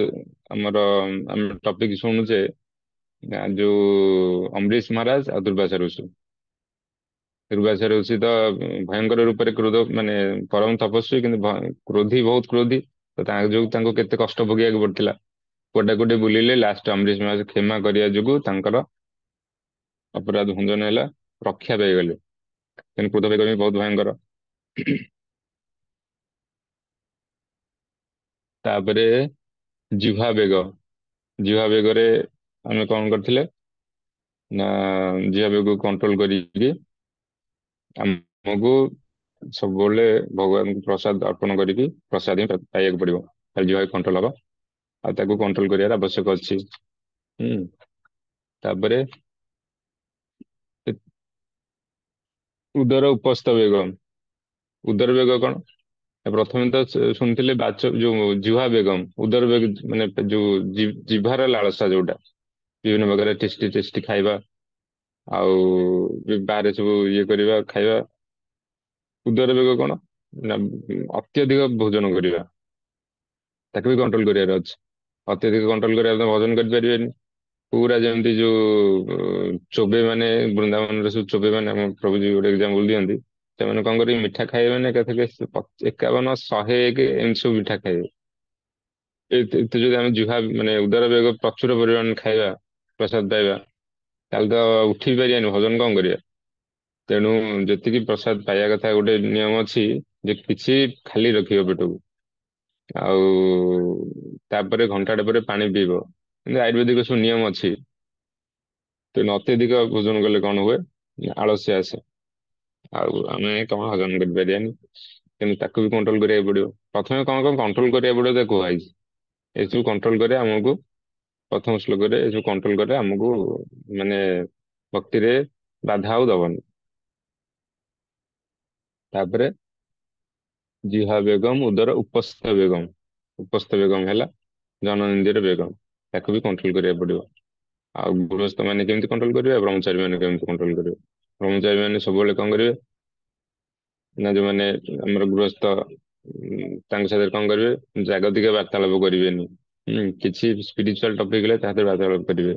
ଆମର ଆମେ ଟପିକ ଶୁଣୁଛେ, ଯୋଉ ଅମ୍ବରୀଶ ମହାରାଜ ଆଉ ଦୁର୍ବାସା ଋଷି। ଦୁର୍ବାସା ଋଷି ତ ଭୟଙ୍କର ରୂପରେ କ୍ରୋଧ, ମାନେ ପରମ ତପସ୍ୱୀ, କିନ୍ତୁ କ୍ରୋଧୀ, ବହୁତ କ୍ରୋଧୀ। ତ ତାଙ୍କ ଯୋଗୁ ତାଙ୍କୁ କେତେ କଷ୍ଟ ଭୋଗିବାକୁ ପଡିଥିଲା। କୋଟା କୋଟି ବୁଲିଲେ, ଲାଷ୍ଟ ଅମ୍ବରୀଶ ମହାରାଜ କ୍ଷମା କରିବା ଯୋଗୁ ତାଙ୍କର ଅପରାଧ ଭଞ୍ଜନ ହେଲା, ରକ୍ଷା ପାଇଗଲେ। କିନ୍ତୁ କ୍ରୋଧ ବେଗ ବି ବହୁତ ଭୟଙ୍କର। ତାପରେ ଜିହ୍ବା ବେଗ। ଜିହ୍ବା ବେଗରେ ଆମେ କଣ କରିଥିଲେ ନା, ଜିହ୍ବା ବେଗକୁ କଣ୍ଟ୍ରୋଲ କରିକି ଆମକୁ ସବୁବେଳେ ଭଗବାନଙ୍କୁ ପ୍ରସାଦ ଅର୍ପଣ କରିକି ପ୍ରସାଦ ହିଁ ପାଇବାକୁ ପଡିବ। ଖାଲି ଜିହ୍ବା କଣ୍ଟ୍ରୋଲ ହବ, ଆଉ ତାକୁ କଣ୍ଟ୍ରୋଲ କରିବାର ଆବଶ୍ୟକ ଅଛି। ହୁଁ। ତାପରେ ଉଦର ଉପସ୍ଥ ବେଗ। ଉଦର ବେଗ କଣ? ପ୍ରଥମେ ତ ଶୁଣିଥିଲେ ବାଚ ଯୋଉ ଜିହ୍ବା ବେଗମ, ଉଦର ବେଗ ମାନେ ଯୋଉ ଜିହ୍ବାର ଲାଳସା ଯୋଉଟା, ବିଭିନ୍ନ ପ୍ରକାର ଟେଷ୍ଟି ଟେଷ୍ଟି ଖାଇବା, ଆଉ ବାହାରେ ସବୁ ଇଏ କରିବା ଖାଇବା। ଉଦର ବେଗ କଣ ନା, ଅତ୍ୟଧିକ ଭୋଜନ କରିବା, ତାକୁ ବି କଣ୍ଟ୍ରୋଲ କରିବାର ଅଛି। ଅତ୍ୟଧିକ କଣ୍ଟ୍ରୋଲ କରିବା ତ ଭୋଜନ କରିପାରିବେନି। ପୁରା ଯେମିତି ଯୋଉ ଚୋବେ ମାନେ, ବୃନ୍ଦାବନରେ ସବୁ ଚୋବେ ମାନେ, ଆମ ପ୍ରଭୁ ଜୀ ଗୋଟେ ଏକ୍ଜାମ୍ପଲ ଦିଅନ୍ତି। ସେମାନେ କଣ କରିବେ, ମିଠା ଖାଇବେ ମାନେ ଏକାଥରକେ 51 101 ଏମିତି ସବୁ ମିଠା ଖାଇବେ। ଏତେ ଯଦି ଆମେ ଜିହ୍ବା ମାନେ ଉଦର ବେଗ ପ୍ରଚୁର ପରିମାଣରେ ଖାଇବା, ପ୍ରସାଦ ପାଇବା, ତାହେଲେ ତ ଉଠି ବି ପାରିବାନି, ଭୋଜନ କଣ କରିବା। ତେଣୁ ଯେତିକି ପ୍ରସାଦ ପାଇବା କଥା, ଗୋଟେ ନିୟମ ଅଛି ଯେ କିଛି ଖାଲି ରଖିବ ପେଟକୁ। ଆଉ ତାପରେ ଘଣ୍ଟାଟେ ପରେ ପାଣି ପିଇବ। କିନ୍ତୁ ଆୟୁର୍ବେଦିକ ସବୁ ନିୟମ ଅଛି। ତେଣୁ ଅତ୍ୟଧିକ ଭୋଜନ କଲେ କଣ ହୁଏ, ଆଳସ୍ୟ ଆସେ, ଆଉ ଆମେ କଣ ହଜମ କରିପାରିବାନି। କିନ୍ତୁ ତାକୁ ବି କଣ୍ଟ୍ରୋଲ କରିବାକୁ ପଡିବ। ପ୍ରଥମେ କଣ କଣ କଣ୍ଟ୍ରୋଲ କରିବାକୁ ପଡିବ ତାକୁ କୁହାଯାଇଛି। ଏସବୁ କଣ୍ଟ୍ରୋଲ କରି ଆମକୁ, ପ୍ରଥମ ଶ୍ଲୋକରେ ଏସବୁ କଣ୍ଟ୍ରୋଲ କରେ ଆମକୁ, ମାନେ ଭକ୍ତିରେ ବାଧା ଆଉ ଦବନି। ତାପରେ ଜିହ୍ବା ବେଗମ ଉଦର ଉପସ୍ଥ ବେଗମ। ଉପସ୍ଥ ବେଗମ ହେଲା ଜନନେନ୍ଦ୍ରିୟର ବେଗମ, ତାକୁ ବି କଣ୍ଟ୍ରୋଲ କରିବାକୁ ପଡିବ। ଆଉ ଗୃହସ୍ଥ ମାନେ କେମିତି କଣ୍ଟ୍ରୋଲ କରିବେ, ଆଉ ବ୍ରହ୍ମଚାରୀ ମାନେ କେମିତି କଣ୍ଟ୍ରୋଲ କରିବେ। ବ୍ରହ୍ମଚାରୀ ମାନେ ସବୁବେଳେ କଣ କରିବେ ନା, ଯୋଉମାନେ ଆମର ଗୃହସ୍ଥ, ତାଙ୍କ ସାଥିରେ କଣ କରିବେ, ଜାଗତିକ ବାର୍ତ୍ତାଳାପ କରିବେନି। କିଛି ସ୍ପିରିଚୁଆଲ ଟପିକ ହେଲେ ତା ସହିତ ବାର୍ତ୍ତାଳାପ କରିବେ।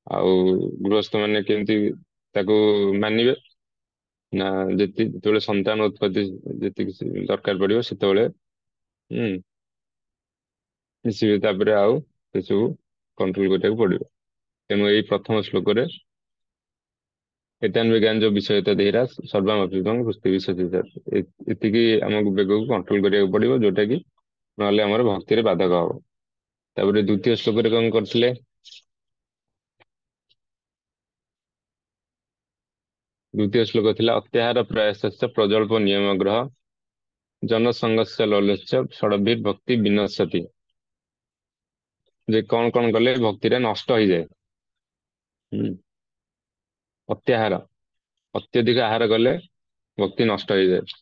ଆଉ ଗୃହସ୍ଥ ମାନେ କେମିତି ତାକୁ ମାନିବେ ନା, ଯେତେବେଳେ ସନ୍ତାନ ଉତ୍ପତ୍ତି ଯେତିକି ଦରକାର ପଡିବ ସେତେବେଳେ ହୁଁ ମିଶିବେ, ତାପରେ ଆଉ ସେସବୁ କଣ୍ଟ୍ରୋଲ କରିବାକୁ ପଡିବ। ତେଣୁ ଏଇ ପ୍ରଥମ ଶ୍ଲୋକରେ ଏତାନ ଜ୍ଞାନ ଯୋଉ ବିଷୟତା ଧୀରା ସର୍ବାମପିତଂ ପୃଥିବୀ ସଚିତା, ଏତିକି ଆମକୁ ବେଗକୁ କଣ୍ଟ୍ରୋଲ କରିବାକୁ ପଡିବ, ଯୋଉଟା କି ନହେଲେ ଆମର ଭକ୍ତିରେ ବାଧକ ହବ। ତାପରେ ଦ୍ଵିତୀୟ ଶ୍ଲୋକରେ କଣ କରିଥିଲେ, ଦ୍ଵିତୀୟ ଶ୍ଲୋକ ଥିଲା ଅତ୍ୟାହାର ପ୍ରୟାସସ୍ୟ ପ୍ରଜଳ୍ପ ନିୟମ ଗ୍ରହ ଜନସଂଗସ୍ୟ ଲୌଲ୍ୟସ୍ୟ ଷଡ଼ଭିର୍ ଭକ୍ତି ବିନଶ୍ୟତି। ଯେ କଣ କଣ କଲେ ଭକ୍ତିଟା ନଷ୍ଟ ହେଇଯାଏ। ହୁଁ। ଅତ୍ୟାହାର, ଅତ୍ୟଧିକ ଆହାର କଲେ ଭକ୍ତି ନଷ୍ଟ ହେଇଯାଏ।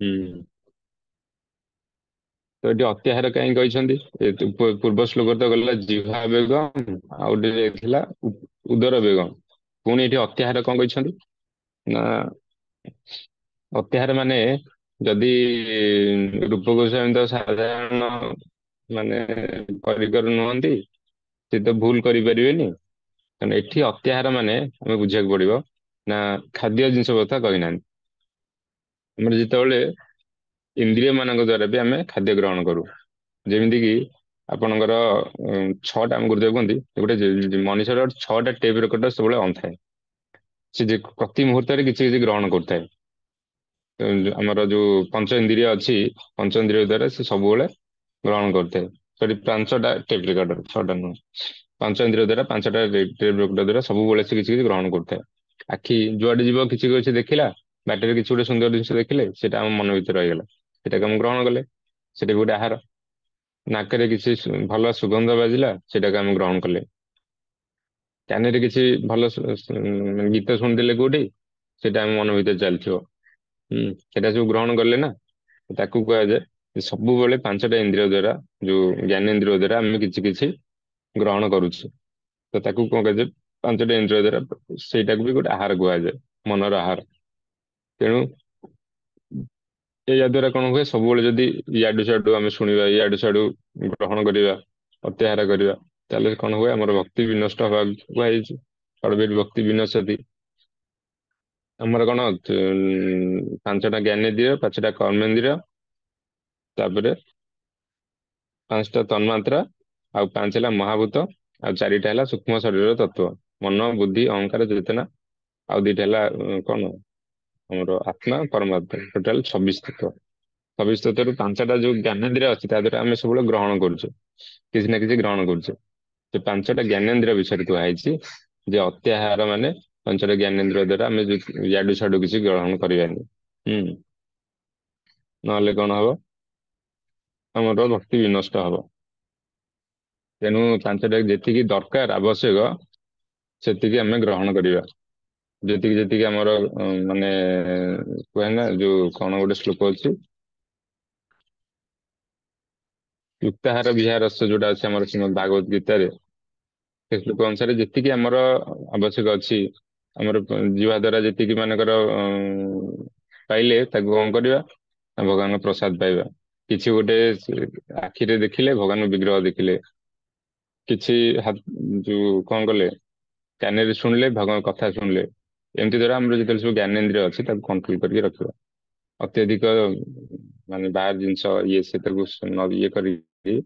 ହୁଁ। ତ ଏଠି ଅତ୍ୟାହାର କାହିଁ କହିଛନ୍ତି, ପୂର୍ବ ଶ୍ଲୋକରେ ତ ଗଲା ଜିହ୍ବା ବେଗ, ଆଉ ଗୋଟେ ଥିଲା ଉଦର ବେଗ, ପୁଣି ଏଠି ଅତ୍ୟାହାର କଣ କହିଛନ୍ତି ନା, ଅତ୍ୟାହାର ମାନେ ଯଦି ରୂପ ଗୋସ୍ୱାମୀ ତ ସାଧାରଣ ମାନେ କରିପାରୁ ନୁହନ୍ତି, ସେ ତ ଭୁଲ କରିପାରିବେନି। କାରଣ ଏଠି ଅତ୍ୟାହାର ମାନେ ଆମେ ବୁଝିବାକୁ ପଡିବ ନା, ଖାଦ୍ୟ ଜିନିଷ କଥା କହିନାହାନ୍ତି। ଆମର ଯେତେବେଳେ ଇନ୍ଦ୍ରିୟ ମାନଙ୍କ ଦ୍ଵାରା ବି ଆମେ ଖାଦ୍ୟ ଗ୍ରହଣ କରୁ, ଯେମିତି କିି ଆପଣଙ୍କର ଛଅଟା, ଆମ ଗୁରୁଦେବ କୁହନ୍ତି ଗୋଟେ ମଣିଷର ଛଅଟା ଟେପ ରେକର୍ଡର ସବୁବେଳେ ଅନ୍ ଥାଏ। ସେ ଯେ ପ୍ରତି ମୁହୂର୍ତ୍ତରେ କିଛି କିଛି ଗ୍ରହଣ କରୁଥାଏ। ଆମର ଯୋଉ ପଞ୍ଚ ଇନ୍ଦ୍ରିୟ ଅଛି, ପଞ୍ଚ ଇନ୍ଦ୍ରିୟ ଦ୍ଵାରା ସେ ସବୁବେଳେ ଗ୍ରହଣ କରିଥାଏ। ସେଠି ପାଞ୍ଚଟା ଟେପ ରେକର୍ଡର, ଛଅଟା ନୁହଁ। ପାଞ୍ଚ ଇନ୍ଦ୍ରିୟ ଦ୍ଵାରା ପାଞ୍ଚଟା ଟେପ ରେକର୍ଡର ଦ୍ଵାରା ସବୁବେଳେ ସେ କିଛି କିଛି ଗ୍ରହଣ କରୁଥାଏ। ଆଖି ଯୁଆଡେ ଯିବ କିଛି କିଛି ଦେଖିଲା, ବାଟରେ କିଛି ଗୋଟେ ସୁନ୍ଦର ଜିନିଷ ଦେଖିଲେ ସେଇଟା ଆମ ମନ ଭିତରେ ରହିଗଲା, ସେଟାକୁ ଆମେ ଗ୍ରହଣ କଲେ, ସେଟା ବି ଗୋଟେ ଆହାର। ନାକରେ କିଛି ଭଲ ସୁଗନ୍ଧ ବାଜିଲା, ସେଟାକୁ ଆମେ ଗ୍ରହଣ କଲେ। କାନରେ କିଛି ଭଲ ଗୀତ ଶୁଣିଦେଲେ କୋଉଠି, ସେଟା ଆମ ମନ ଭିତରେ ଚାଲିଥିବ। ସେଟା ସବୁ ଗ୍ରହଣ କଲେ ନା, ତାକୁ କୁହାଯାଏ ଯେ ସବୁବେଳେ ପାଞ୍ଚଟା ଇନ୍ଦ୍ରିୟ ଦ୍ଵାରା, ଯୋଉ ଜ୍ଞାନେନ୍ଦ୍ରିୟ ଦ୍ଵାରା ଆମେ କିଛି କିଛି ଗ୍ରହଣ କରୁଛୁ। ତ ତାକୁ କଣ କୁହାଯାଏ, ପାଞ୍ଚଟା ଇନ୍ଦ୍ରିୟ ଦ୍ଵାରା, ସେଇଟାକୁ ବି ଗୋଟେ ଆହାର କୁହାଯାଏ, ମନର ଆହାର। ତେଣୁ ଏହା ଦ୍ଵାରା କଣ ହୁଏ, ସବୁବେଳେ ଯଦି ଇଆଡୁ ସିଆଡୁ ଆମେ ଶୁଣିବା, ଇଆଡୁ ସିଆଡୁ ଗ୍ରହଣ କରିବା, ଅତ୍ୟାହାର କରିବା, ତାହେଲେ କଣ ହୁଏ, ଆମର ଭକ୍ତି ବିନଷ୍ଟ ହବାକୁ କୁହାଯାଇଛି। ଷଡ଼ବିର ଭକ୍ତି ବିନଶ୍ୟତି। ଆମର କଣ ପାଞ୍ଚଟା ଜ୍ଞାନେନ୍ଦ୍ରିୟ, ପାଞ୍ଚଟା କର୍ମେନ୍ଦ୍ରିୟ, ତାପରେ ପାଞ୍ଚଟା ତନ୍ମାତ୍ରା, ଆଉ ପାଞ୍ଚ ହେଲା ମହାଭୂତ, ଆଉ ଚାରିଟା ହେଲା ସୂକ୍ଷ୍ମ ଶରୀରର ତତ୍ଵ। ମନ, ବୁଦ୍ଧି, ଅହଙ୍କାର, ଚେତନା, ଆଉ ଦିଟା ହେଲା କଣ ଆମର ଆତ୍ମା, ପରମାତ୍ମା। ଟୋଟାଲ 26 ତତ୍ଵ। 26 ତତ୍ଵରୁ ପାଞ୍ଚଟା ଯୋଉ ଜ୍ଞାନେନ୍ଦ୍ରିୟ ଅଛି, ତା ଦ୍ୱାରା ଆମେ ସବୁବେଳେ ଗ୍ରହଣ କରୁଛୁ, କିଛି ନା କିଛି ଗ୍ରହଣ କରୁଛୁ। ସେ ପାଞ୍ଚଟା ଜ୍ଞାନେନ୍ଦ୍ରିୟ ବିଷୟରେ କୁହାଯାଇଛି ଯେ ଅତ୍ୟାହାର ମାନେ ପାଞ୍ଚଟା ଜ୍ଞାନେନ୍ଦ୍ରିୟ ଦ୍ୱାରା ଆମେ ଇଆଡୁ ସିଆଡୁ କିଛି ଗ୍ରହଣ କରିବାନି। ହୁଁ। ନହେଲେ କଣ ହବ, ଆମର ଭକ୍ତି ବିନଷ୍ଟ ହବ। ତେଣୁ ପାଞ୍ଚଟା ଯେତିକି ଦରକାର ଆବଶ୍ୟକ, ସେତିକି ଆମେ ଗ୍ରହଣ କରିବା। ଯେତିକି ଯେତିକି ଆମର ମାନେ କୁହେ ନା, ଯୋଉ କଣ ଗୋଟେ ଶ୍ଲୋକ ଅଛି, ଯୁକ୍ତାହାର ବିହାରସ୍ୟ, ଯୋଉଟା ଅଛି ଆମର ଶ୍ରୀମଦ୍ ଭାଗବତ ଗୀତାରେ, ସେ ଶ୍ଲୋକ ଅନୁସାରେ ଯେତିକି ଆମର ଆବଶ୍ୟକ ଅଛି, ଆମର ଯିବା ଦ୍ଵାରା ଯେତିକି ମାନଙ୍କର ପାଇଲେ, ତାକୁ କଣ କରିବା ନା ଭଗବାନଙ୍କ ପ୍ରସାଦ ପାଇବା। କିଛି ଗୋଟେ ଆଖିରେ ଦେଖିଲେ, ଭଗବାନଙ୍କ ବିଗ୍ରହ ଦେଖିଲେ, କିଛି ଯୋଉ କଣ କଲେ, କାନରେ ଶୁଣିଲେ, ଭଗବାନଙ୍କ କଥା ଶୁଣିଲେ, ଏମିତି ଦ୍ଵାରା ଆମର ଯେତେବେଳେ ସବୁ ଜ୍ଞାନେନ୍ଦ୍ରିୟ ଅଛି, ତାକୁ କଣ୍ଟ୍ରୋଲ କରିକି ରଖିବା। ଅତ୍ୟଧିକ ମାନେ ବାହାର ଜିନିଷ ଇଏ ସେ ତାକୁ ଇଏ କରିକି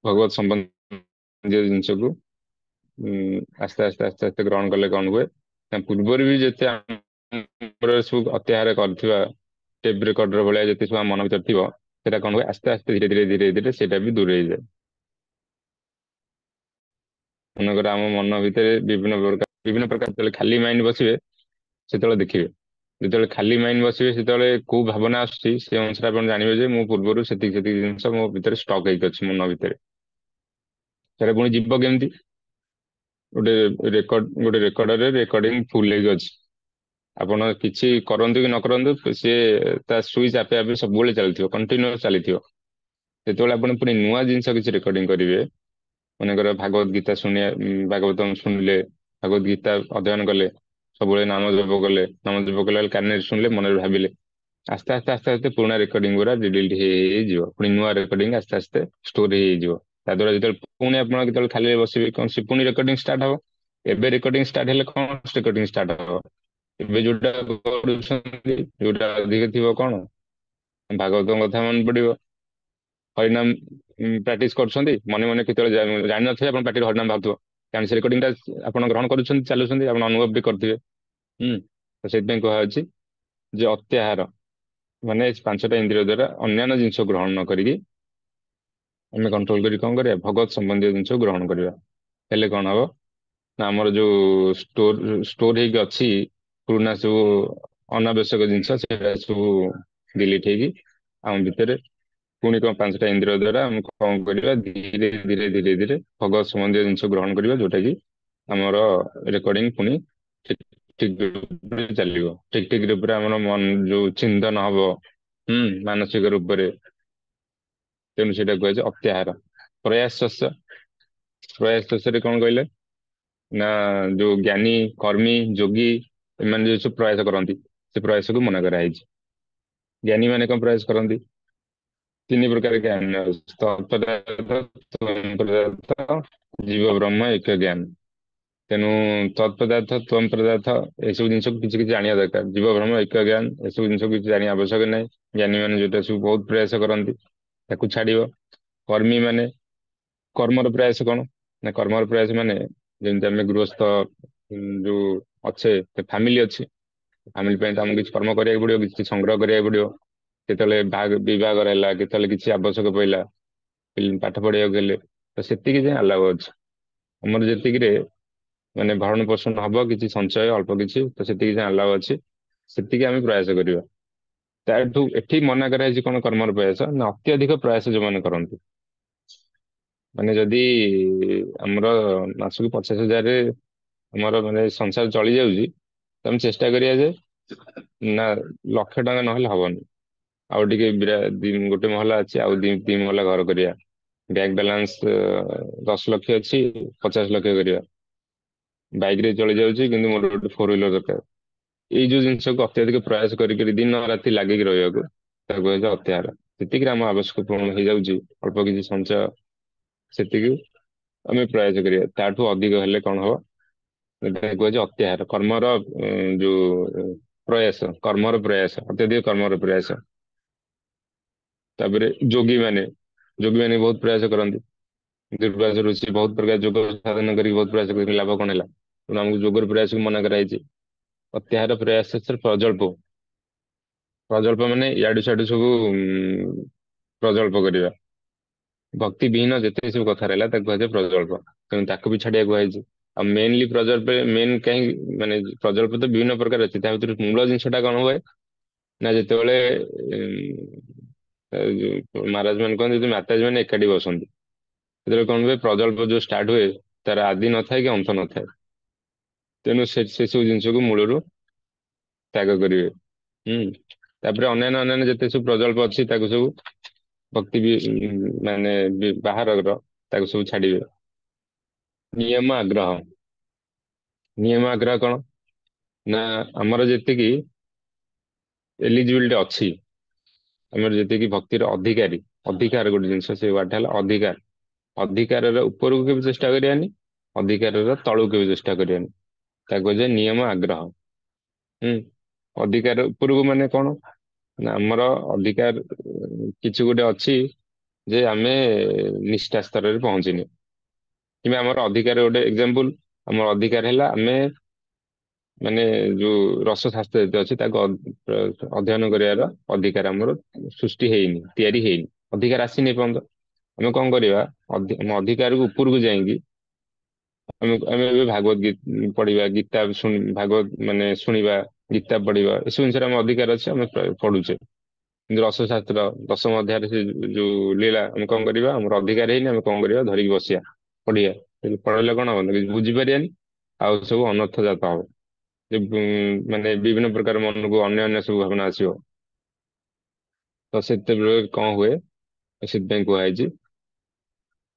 ଭଗବତ ସମ୍ବନ୍ଧୀୟ ଜିନିଷକୁ ଆସ୍ତେ ଆସ୍ତେ ଆସ୍ତେ ଆସ୍ତେ ଗ୍ରହଣ କଲେ କଣ ହୁଏ ନା, ପୂର୍ବରୁ ବି ଯେତେ ଆମର ସବୁ ଅତ୍ୟାହାର କରିଥିବା ଟେପ୍ ରେକର୍ଡର ଭଳିଆ ଯେତେ ସବୁ ଆମ ମନ ଭିତରେ ଥିବ, ସେଇଟା କଣ ହୁଏ, ଆସ୍ତେ ଆସ୍ତେ ଧୀରେ ଧୀରେ ଧୀରେ ଧୀରେ ସେଇଟା ବି ଦୂରେଇ ହେଇଯାଏ। ମନେକର ଆମ ମନ ଭିତରେ ବିଭିନ୍ନ ପ୍ରକାର ଯେତେବେଳେ ଖାଲି ମାଇଣ୍ଡ ବସିବେ, ସେତେବେଳେ ଦେଖିବେ, ଯେତେବେଳେ ଖାଲି ମାଇଣ୍ଡ ବସିବେ, ସେତେବେଳେ କୋଉ ଭାବନା ଆସୁଛି, ସେ ଅନୁସାରେ ଆପଣ ଜାଣିବେ ଯେ ମୁଁ ପୂର୍ବରୁ ସେତିକି ସେତିକି ଜିନିଷ ମୋ ଭିତରେ ଷ୍ଟକ୍ ହେଇକି ଅଛି, ମନ ଭିତରେ। ସେଟା ପୁଣି ଯିବ କେମିତି, ଗୋଟେ ରେକର୍ଡରରେ ରେକର୍ଡିଂ ଫୁଲ ହେଇକି ଅଛି। ଆପଣ କିଛି କରନ୍ତୁ କି ନ କରନ୍ତୁ, ସିଏ ତା ସୁଇଚ ଆପେ ଆପେ ସବୁବେଳେ ଚାଲିଥିବ, କଣ୍ଟିନ୍ୟୁଅସ ଚାଲିଥିବ। ଯେତେବେଳେ ଆପଣ ପୁଣି ନୂଆ ଜିନିଷ କିଛି ରେକର୍ଡିଂ କରିବେ, ମନେକର ଭାଗବତ ଗୀତା ଶୁଣିବା, ଭାଗବତମ୍ ଶୁଣିଲେ, ଭାଗବତ ଗୀତା ଅଧ୍ୟୟନ କଲେ, ସବୁବେଳେ ନାମ ଜପ କଲେ, ନାମ ଜପ କଲା ବେଳେ କାନରେ ଶୁଣିଲେ, ମନରେ ଭାବିଲେ, ଆସ୍ତେ ଆସ୍ତେ ଆସ୍ତେ ଆସ୍ତେ ପୁରୁଣା ରେକର୍ଡିଂ ଗୁରା ଡିଲିଟ ହେଇଯିବ, ପୁଣି ନୂଆ ରେକର୍ଡିଂ ଆସ୍ତେ ଆସ୍ତେ ଷ୍ଟୋର ହେଇଯିବ। ତା ଦ୍ୱାରା ଯେତେବେଳେ ପୁଣି ଆପଣ କେତେବେଳେ ଖାଲି ବସିବେ, କଣ ସେ ପୁଣି ରେକର୍ଡିଂ ଷ୍ଟାର୍ଟ ହବ। ଏବେ ରେକର୍ଡିଂ ଷ୍ଟାର୍ଟ ହେଲେ କଣ ରେକର୍ଡିଂ ଷ୍ଟାର୍ଟ ହବ, ଏବେ ଯୋଉଟା କରୁଛନ୍ତି, ଯୋଉଟା ଅଧିକ ଥିବ କଣ, ଭାଗବତଙ୍କ କଥା ମନେ ପଡିବ। ହରିନାମ ପ୍ରାକ୍ଟିସ କରୁଛନ୍ତି, ମନେ ମନେ କେତେବେଳେ ଜାଣିନଥିବେ, ଆପଣ ପାଟିରେ ହରିନାମ ବାହାରୁଥିବ, କାରଣ ସେ ରେକର୍ଡିଂ ଟା ଆପଣ ଗ୍ରହଣ କରୁଛନ୍ତି, ଚାଲୁଛନ୍ତି, ଆପଣ ଅନୁଭବ ବି କରିଥିବେ। ତ ସେଥିପାଇଁ କୁହାଯାଉଛି ଯେ ଅତ୍ୟାହାର ମାନେ ପାଞ୍ଚଟା ଇନ୍ଦ୍ରିୟ ଦ୍ଵାରା ଅନ୍ୟାନ୍ୟ ଜିନିଷ ଗ୍ରହଣ ନ କରିକି ଆମେ କଣ୍ଟ୍ରୋଲ କରି କଣ କରିବା, ଭଗବତ ସମ୍ବନ୍ଧୀୟ ଜିନିଷକୁ ଗ୍ରହଣ କରିବା। ହେଲେ କଣ ହବ ନା, ଆମର ଯୋଉ ଷ୍ଟୋର ହେଇକି ଅଛି ପୁରୁଣା ସବୁ ଅନାବଶ୍ୟକ ଜିନିଷ, ସେଟା ସବୁ ଡିଲିଟ ହେଇକି ଆମ ଭିତରେ ପୁଣି କଣ ପାଞ୍ଚଟା ଇନ୍ଦ୍ରିୟ ଦ୍ଵାରା ଆମେ କଣ କରିବା, ଧୀରେ ଧୀରେ ଧୀରେ ଧୀରେ ଭଗବତ ସମ୍ବନ୍ଧୀୟ ଜିନିଷ ଗ୍ରହଣ କରିବା, ଯୋଉଟା କି ଆମର ରେକର୍ଡିଂ ପୁଣି ଠିକ ଠିକ ରୂପରେ ଚାଲିବ, ଠିକ ଠିକ ରୂପରେ ଆମର ମନ ଯୋଉ ଚିନ୍ତନ ହବ, ମାନସିକ ରୂପରେ। ତେଣୁ ସେଇଟା କୁହାଯାଏ ଅତ୍ୟାହାର। ପ୍ରୟାସ ଶସ୍ୟ, ପ୍ରୟାସ ଶସ୍ୟରେ କଣ କହିଲେ ନା, ଯୋଉ ଜ୍ଞାନୀ, କର୍ମୀ, ଯୋଗୀ, ଏମାନେ ଯୋଉ ସବୁ ପ୍ରୟାସ କରନ୍ତି, ସେ ପ୍ରୟାସକୁ ମନା କରାହେଇଛି। ଜ୍ଞାନୀ ମାନେ କଣ ପ୍ରୟାସ କରନ୍ତି, ତିନି ପ୍ରକାର ଜ୍ଞାନ ଅଛି, ତତ୍ପଦାର୍ଥ, ତ୍ୱମ୍ ପଦାର୍ଥ, ଜୀବ ବ୍ରହ୍ମ ଐକ୍ୟ ଜ୍ଞାନ। ତେଣୁ ତତ୍ପଦାର୍ଥ, ତ୍ୱମ୍ ପଦାର୍ଥ, ଏସବୁ ଜିନିଷକୁ କିଛି କିଛି ଜାଣିବା ଦରକାର। ଜୀବ ବ୍ରହ୍ମ ଐକ୍ୟ ଜ୍ଞାନ, ଏସବୁ ଜିନିଷ କିଛି ଜାଣିବା ଆବଶ୍ୟକ ନାହିଁ। ଜ୍ଞାନୀ ମାନେ ଯୋଉଟା ସବୁ ବହୁତ ପ୍ରୟାସ କରନ୍ତି, ତାକୁ ଛାଡିବ। କର୍ମୀ ମାନେ, କର୍ମର ପ୍ରୟାସ କଣ ନା, କର୍ମର ପ୍ରୟାସ ମାନେ ଯେମିତି ଆମେ ଗୃହସ୍ଥ ଯୋଉ ଅଛେ, ଫ୍ୟାମିଲି ଅଛି, ଫ୍ୟାମିଲି ପାଇଁ ତ ଆମକୁ କିଛି କର୍ମ କରିବାକୁ ପଡିବ, କିଛି ସଂଗ୍ରହ କରିବାକୁ ପଡିବ। କେତେବେଳେ ବିବାହର ହେଲା, କେତେବେଳେ କିଛି ଆବଶ୍ୟକ ପଇଲା, ପାଠ ପଢିବାକୁ ହେଲେ, ତ ସେତିକି ଯାଏଁ ଆଲାଉ ଅଛି। ଆମର ଯେତିକିରେ ମାନେ ଭରଣ ପୋଷଣ ହବ, କିଛି ସଞ୍ଚୟ ଅଳ୍ପ କିଛି, ତ ସେତିକି ଯାଏଁ ଆଲାଉ ଅଛି। ସେତିକି ଆମେ ପ୍ରୟାସ କରିବା। ତାଠୁ ଏଠି ମନା କରାଯାଇଛି କଣ କର୍ମର ପ୍ରୟାସ ନା ଅତ୍ୟଧିକ ପ୍ରୟାସ ଯୋଉମାନେ କରନ୍ତି। ମାନେ ଯଦି ଆମର ମାସକୁ 50,000 ଆମର ମାନେ ସଂସାର ଚଳି ଯାଉଛି ତ ଆମେ ଚେଷ୍ଟା କରିବା ଯେ ନା 1,00,000 ଟଙ୍କା ନହେଲେ ହବନି। ଆଉ ଟିକେ ଗୋଟେ ମହଲା ଅଛି ଆଉ ଦି ମହଲା ଘର କରିବା। ବ୍ୟାଙ୍କ ବାଲାନ୍ସ 10 ଲକ୍ଷ ଅଛି 50 ଲକ୍ଷ କରିବା। ବାଇକ ରେ ଚଳି ଯାଉଛି କିନ୍ତୁ ମୋର ଗୋଟେ 4 ହ୍ୱିଲର ଦରକାର। ଏଇ ଯୋଉ ଜିନିଷକୁ ଅତ୍ୟଧିକ ପ୍ରୟାସ କରିକରି ଦିନ ରାତି ଲାଗିକି ରହିବାକୁ ତାକୁ କୁହାଯାଏ ଅତ୍ୟାହାର। ସେତିକିରେ ଆମ ଆବଶ୍ୟକ ପୂରଣ ହେଇଯାଉଛି ଅଳ୍ପ କିଛି ସଞ୍ଚୟ ସେତିକି ଆମେ ପ୍ରୟାସ କରିବା ତାଠୁ ଅଧିକ ହେଲେ କଣ ହବ ଏଟା କୁହାଯାଏ ଅତ୍ୟାହାର କର୍ମର ଯୋଉ କର୍ମର ପ୍ରୟାସ ଅତ୍ୟଧିକ କର୍ମର ପ୍ରୟାସ। ତାପରେ ଯୋଗୀ ମାନେ ବହୁତ ପ୍ରୟାସ କରନ୍ତି। ପ୍ରୟାସ ଋଷି ବହୁତ ପ୍ରକାର ଯୋଗ ସାଧନ କରି ବହୁତ ପ୍ରୟାସ କରି ଲାଭ କଣ ହେଲା ତେଣୁ ଆମକୁ ଯୋଗର ପ୍ରୟାସକୁ ମନା କରାଯାଇଛି। ଅତ୍ୟାହାର ପ୍ରୟାସ ପ୍ରଜଳ୍ପ ମାନେ ଇଆଡୁ ସିଆଡୁ ସବୁ ପ୍ରଜଳ୍ପ କରିବା। ଭକ୍ତି ବିହୀନ ଯେତେ ସବୁ କଥା ରହିଲା ତାକୁ କୁହାଯାଏ ପ୍ରଜଳ୍ପ ତେଣୁ ତାକୁ ବି ଛାଡିବାକୁ କୁହାଯାଇଛି। ଆଉ ମେନଲି ପ୍ରଜଳ୍ପ କାହିଁ ମାନେ ପ୍ରଜଳ୍ପ ତ ବିଭିନ୍ନ ପ୍ରକାର ଅଛି ତା ଭିତରୁ ମୂଳ ଜିନିଷ ଟା କଣ ହୁଏ ନା ଯେତେବେଳେ ମହାରାଜ ମାନେ କହନ୍ତି ଯଦି ମାତାଜୀ ମାନେ ଏକାଠି ବସନ୍ତି ସେତେବେଳେ କଣ ହୁଏ ପ୍ରଜଳ୍ପ ଯୋଉ ଷ୍ଟାର୍ଟ ହୁଏ ତାର ଆଦି ନଥାଏ କି ଅନ୍ତ ନଥାଏ। ତେଣୁ ସେ ସବୁ ଜିନିଷକୁ ମୂଳରୁ ତ୍ୟାଗ କରିବେ। ହୁଁ ତାପରେ ଅନ୍ୟାନ୍ୟ ଯେତେ ସବୁ ପ୍ରଜଳ୍ପ ଅଛି ତାକୁ ସବୁ ଭକ୍ତି ବି ମାନେ ବାହାରର ତାକୁ ସବୁ ଛାଡିବେ। ନିୟମ ଆଗ୍ରହ କଣ ନା ଆମର ଯେତିକି ଏଲିଜିବିଲିଟି ଅଛି ଆମର ଯେତିକି ଭକ୍ତିର ଅଧିକାର ଗୋଟେ ଜିନିଷ ସେ ୱାର୍ଡ ହେଲା ଅଧିକାର। ଅଧିକାରର ଉପରକୁ କେବେ ଚେଷ୍ଟା କରିବାନି ଅଧିକାରର ତଳକୁ କେବେ ଚେଷ୍ଟା କରିବାନି। ତାକୁ କୁହାଯାଏ ନିୟମ ଆଗ୍ରହ। ହୁଁ ଅଧିକାର ଉପରକୁ ମାନେ କଣ ନା ଆମର ଅଧିକାର କିଛି ଗୋଟେ ଅଛି ଯେ ଆମେ ନିଷ୍ଠା ସ୍ତରରେ ପହଞ୍ଚିନି। କିମ୍ବା ଆମର ଅଧିକାର ଗୋଟେ ଏକ୍ଜାମ୍ପଲ ଆମର ଅଧିକାର ହେଲା ଆମେ ମାନେ ଯୋଉ ରସ ଶାସ୍ତ୍ର ଯେତେ ଅଛି ତାକୁ ଅଧ୍ୟୟନ କରିବାର ଅଧିକାର ଆମର ସୃଷ୍ଟି ହେଇନି ତିଆରି ହେଇନି ଅଧିକାର ଆସିନି ଏପର୍ଯ୍ୟନ୍ତ। ଆମେ କଣ କରିବା ଆମ ଅଧିକାରକୁ ଉପରକୁ ଯାଇକି ଆମେ ଏବେ ଭାଗବତ ପଢିବା ଗୀତା ଭାଗବତ ମାନେ ଶୁଣିବା ଗୀତା ପଢିବା ଏସବୁ ଜିନିଷରେ ଆମ ଅଧିକାର ଅଛି ଆମେ ପଢୁଛେ। କିନ୍ତୁ ରସଶାସ୍ତ୍ର ଦଶମ ଅଧ୍ୟାୟରେ ସେ ଯୋଉ ଲୀଳା ଆମେ କଣ କରିବା ଆମର ଅଧିକାର ହେଇନି ଆମେ କଣ କରିବା ଧରିକି ବସିବା ପଢିବା ପଢେଇଲେ କଣ ହବ କିଛି ବୁଝିପାରିବାନି ଆଉ ସବୁ ଅନର୍ଥ ଜାତ ହବ। ମାନେ ବିଭିନ୍ନ ପ୍ରକାର ମନକୁ ଅନ୍ୟ ସବୁ ଭାବନା ଆସିବ। ତ ସେତେବେଳେ କଣ ହୁଏ ସେଥିପାଇଁ କୁହାଯାଇଛି